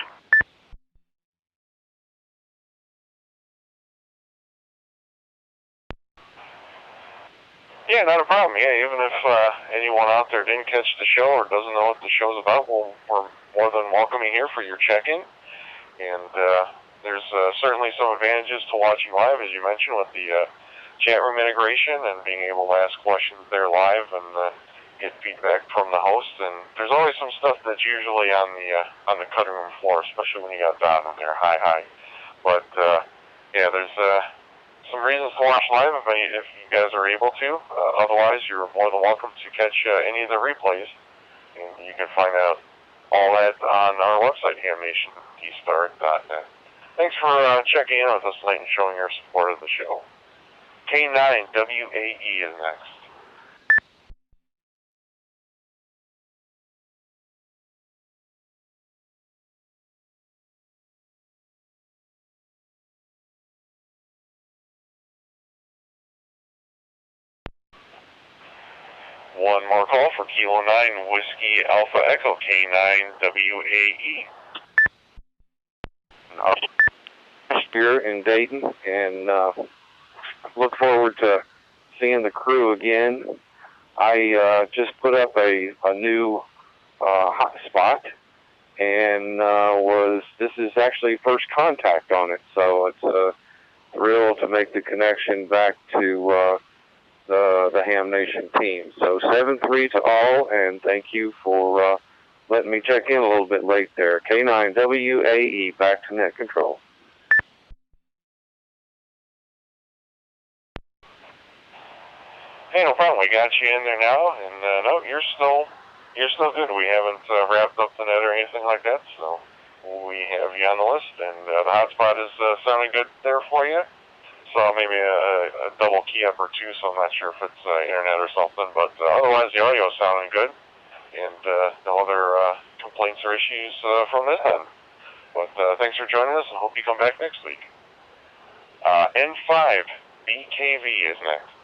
Yeah, not a problem. Yeah, even if anyone out there didn't catch the show or doesn't know what the show's about, we're more than welcoming here for your check-in. And there's certainly some advantages to watching live, as you mentioned, with the chat room integration and being able to ask questions there live and get feedback from the host. And there's always some stuff that's usually on the cutting room floor, especially when you got Don in there. Hi. But yeah, there's some reasons to watch live if you guys are able to. Otherwise, you're more than welcome to catch any of the replays, and you can find out all that on our website, hamnationdstart.net. Thanks for checking in with us tonight and showing your support of the show. K9WAE is next. One more call for Kilo 9 Whiskey Alpha Echo, K9WAE. Spirit in Dayton, and look forward to seeing the crew again. I just put up a new hotspot, and this is actually first contact on it, so it's a thrill to make the connection back to the Ham Nation team. So 7-3 to all, and thank you for letting me check in a little bit late there. K9WAE, back to net control. Hey, no problem. We got you in there now, and no, you're still good. We haven't wrapped up the net or anything like that, so we have you on the list, and the hotspot is sounding good there for you. So maybe a double key up or two, so I'm not sure if it's internet or something, but otherwise the audio is sounding good, and no other complaints or issues from this end. But thanks for joining us, and hope you come back next week. N5 BKV is next.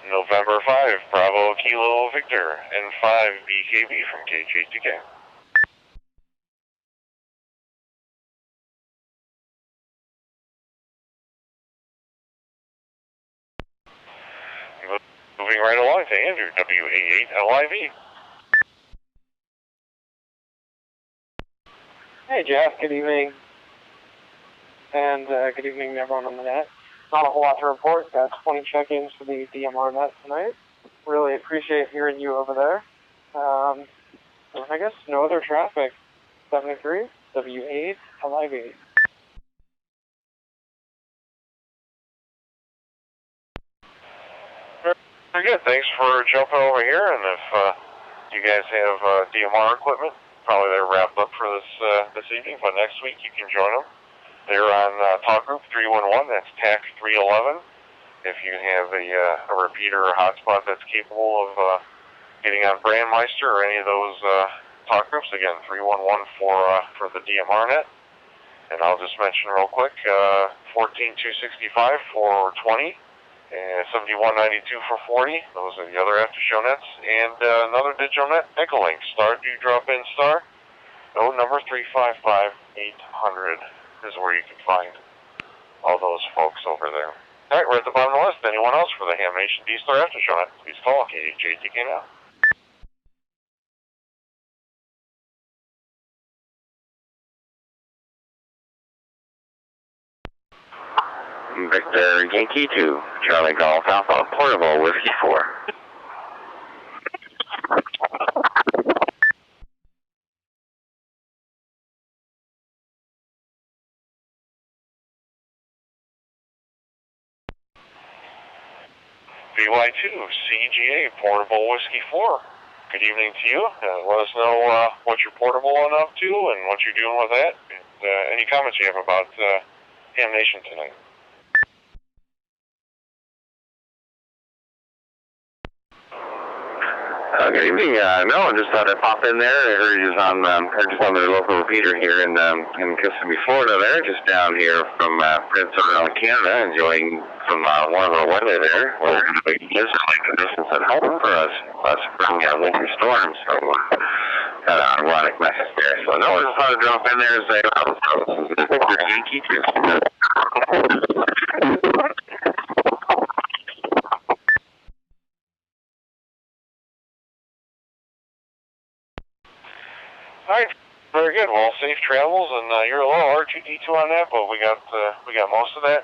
November 5, Bravo Kilo Victor, N5 BKB from KJTK. Moving right along to Andrew, WA8LIV. Hey Jeff, good evening. And good evening to everyone on the net. Not a whole lot to report. Got 20 check-ins for the DMR net tonight. Really appreciate hearing you over there. I guess no other traffic. 73, W8, LIV. Very good. Thanks for jumping over here. And if you guys have DMR equipment, probably they're wrapped up for this evening. But next week you can join them. They're on Talk Group 311. That's TAC 311. If you have a repeater or hotspot that's capable of getting on Brandmeister or any of those talk groups. Again, 311 for the DMR net. And I'll just mention real quick, 14265 for 20, and 7192 for 40. Those are the other after show nets. And another digital net, Echolink, star do drop in star. Node number 355800 is where you can find all those folks over there. All right, we're at the bottom of the list. Anyone else for the Ham Nation D-Star after show net? Please call KHJTK now. Victor Yankee 2, Charlie Golf Alpha, Portable Whiskey 4. BY2, CGA, Portable Whiskey 4. Good evening to you. Let us know what you're portable on up to and what you're doing with that. And any comments you have about Ham Nation tonight. Good evening. No, I just thought I'd pop in there. I heard you was on, the local repeater here in Kissimmee, Florida. There, just down here from Prince Edward, Canada, enjoying some warmer weather there. We're going to be like conditions at home for us. Spring winter storms. So, kind of ironic message there. So, no, I just thought I'd drop in there and say, Victor Yankee 2. All right, very good. Well, safe travels, and you're a little R2D2 on that, but we got most of that.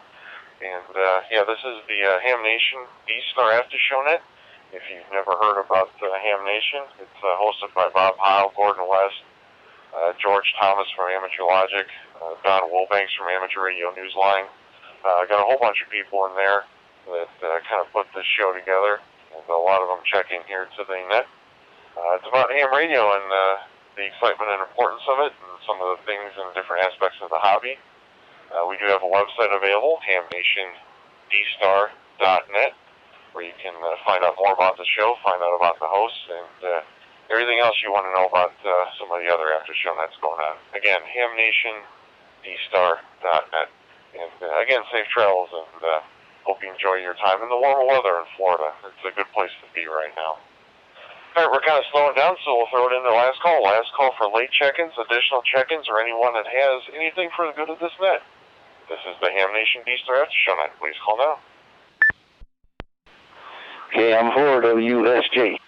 And yeah, this is the Ham Nation D-Star After Show Net. If you've never heard about Ham Nation, it's hosted by Bob Heil, Gordon West, George Thomas from Amateur Logic, Don Wilbanks from Amateur Radio Newsline. Got a whole bunch of people in there that kind of put this show together, and a lot of them checking here to the net. It's about ham radio and the excitement and importance of it, and some of the things and different aspects of the hobby. We do have a website available, hamnationdstar.net, where you can find out more about the show, find out about the hosts, and everything else you want to know about some of the other after show nets going on. Again, hamnationdstar.net. And again, safe travels, and hope you enjoy your time in the warmer weather in Florida. It's a good place to be right now. All right, we're kind of slowing down, so we'll throw it in the last call. Last call for late check-ins, additional check-ins, or anyone that has anything for the good of this net. This is the Ham Nation D-Star After Show Net. Please call now. KM4 WSJ.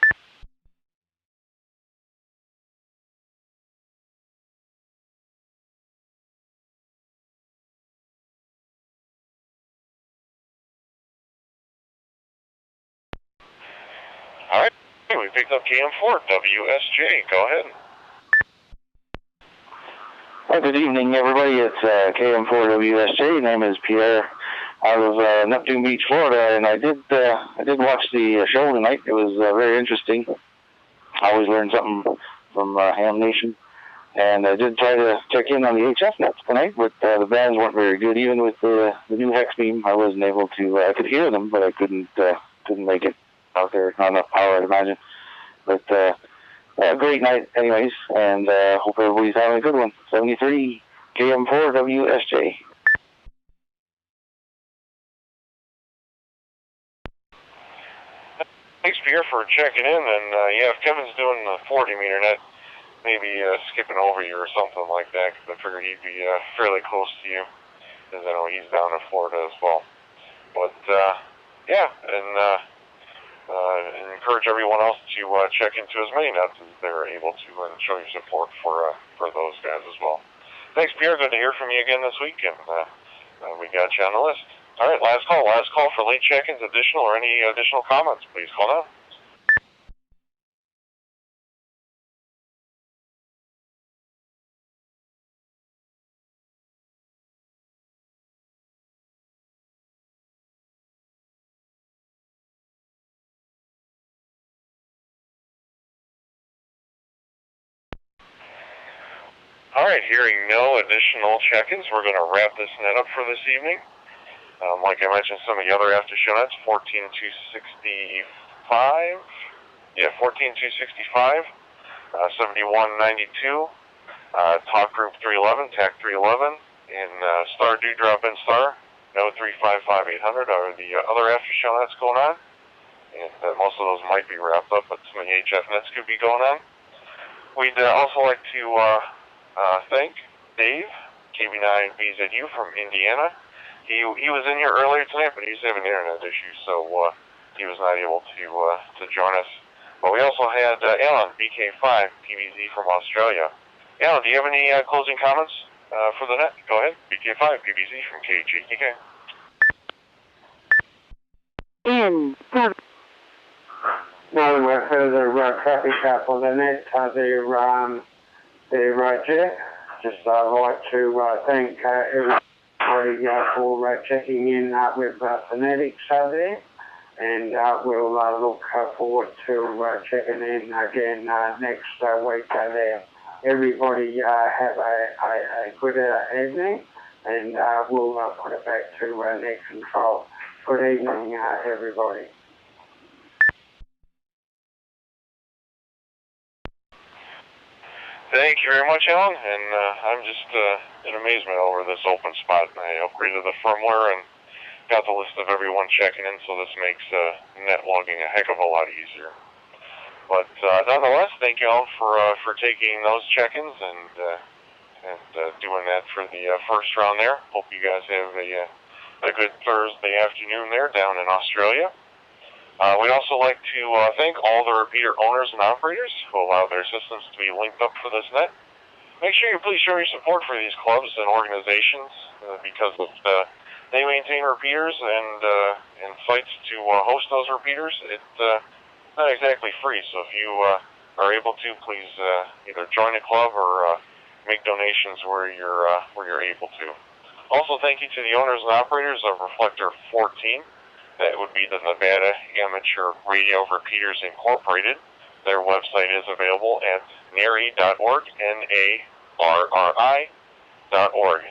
All right. We picked up KM4 WSJ. Go ahead. Well, good evening, everybody. It's KM4 WSJ. Name is Pierre, out of Neptune Beach, Florida, and I did watch the show tonight. It was very interesting. I always learn something from Ham Nation, and I did try to check in on the HF nets tonight, but the bands weren't very good. Even with the new hex beam, I wasn't able to. I could hear them, but I couldn't make it out there. Not enough power, I'd imagine. But great night, anyways, and hope everybody's having a good one. 73 KM4 WSJ. Thanks, Pierre, for checking in. And yeah, if Kevin's doing the 40-meter net, maybe skipping over you or something like that, because I figured he'd be fairly close to you, because I know he's down in Florida as well. But yeah, and encourage everyone else to check into as many nets as they're able to, and show your support for those guys as well. Thanks, Pierre. Good to hear from you again this week, and we got you on the list. All right, last call for late check-ins, additional or any additional comments. Please call now. All right, hearing no additional check-ins, we're going to wrap this net up for this evening. Like I mentioned, some of the other after show nets, 14265. Yeah, 14265. 7192, Talk Group 311, TAC 311, and Star Dewdrop and Star, No 355-800 are the other after show nets going on. And most of those might be wrapped up, but some of the HF nets could be going on. We'd also like to thank Dave, KB9BZU from Indiana. He was in here earlier tonight, but he's having internet issues, so he was not able to join us. But we also had Alan, BK5, PBZ from Australia. Alan, do you have any closing comments for the net? Go ahead, BK5, PBZ from KGTK. No further traffic up on the net. They're Jeff. Just like to thank everybody for checking in with Phonetics there. And we'll look forward to checking in again next week there. Everybody have a good evening, and we'll put it back to net control. Good evening, everybody. Thank you very much, Alan, and I'm just in amazement over this open spot. I upgraded the firmware and got the list of everyone checking in, so this makes net logging a heck of a lot easier. But nonetheless, thank you all for taking those check-ins and doing that for the first round there. Hope you guys have a good Thursday afternoon there down in Australia. We'd also like to thank all the repeater owners and operators who allow their systems to be linked up for this net. Make sure you please show your support for these clubs and organizations because they maintain repeaters and sites to host those repeaters. It's not exactly free, so if you are able to, please either join a club or make donations where you're able to. Also, thank you to the owners and operators of Reflector 14. That would be the Nevada Amateur Radio Repeaters Incorporated. Their website is available at NARRI.org, NARRI.org.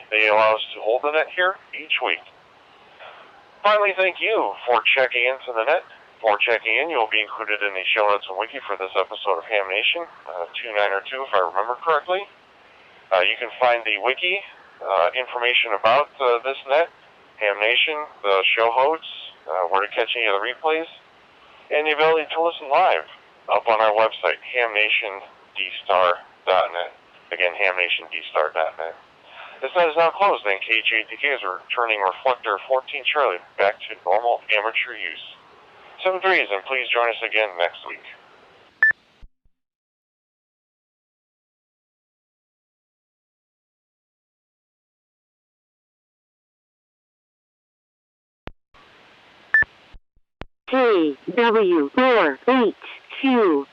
They allow us to hold the net here each week. Finally, thank you for checking into the net. For checking in, you'll be included in the show notes and wiki for this episode of Ham Nation, 2902 if I remember correctly. You can find the wiki, information about this net, Ham Nation, the show hosts, where to catch any of the replays, and the ability to listen live up on our website, hamnationdstar.net. Again, hamnationdstar.net. This net is now closed, and KGTK is returning Reflector 14 Charlie back to normal amateur use. 7 threes, and please join us again next week. KW4HQ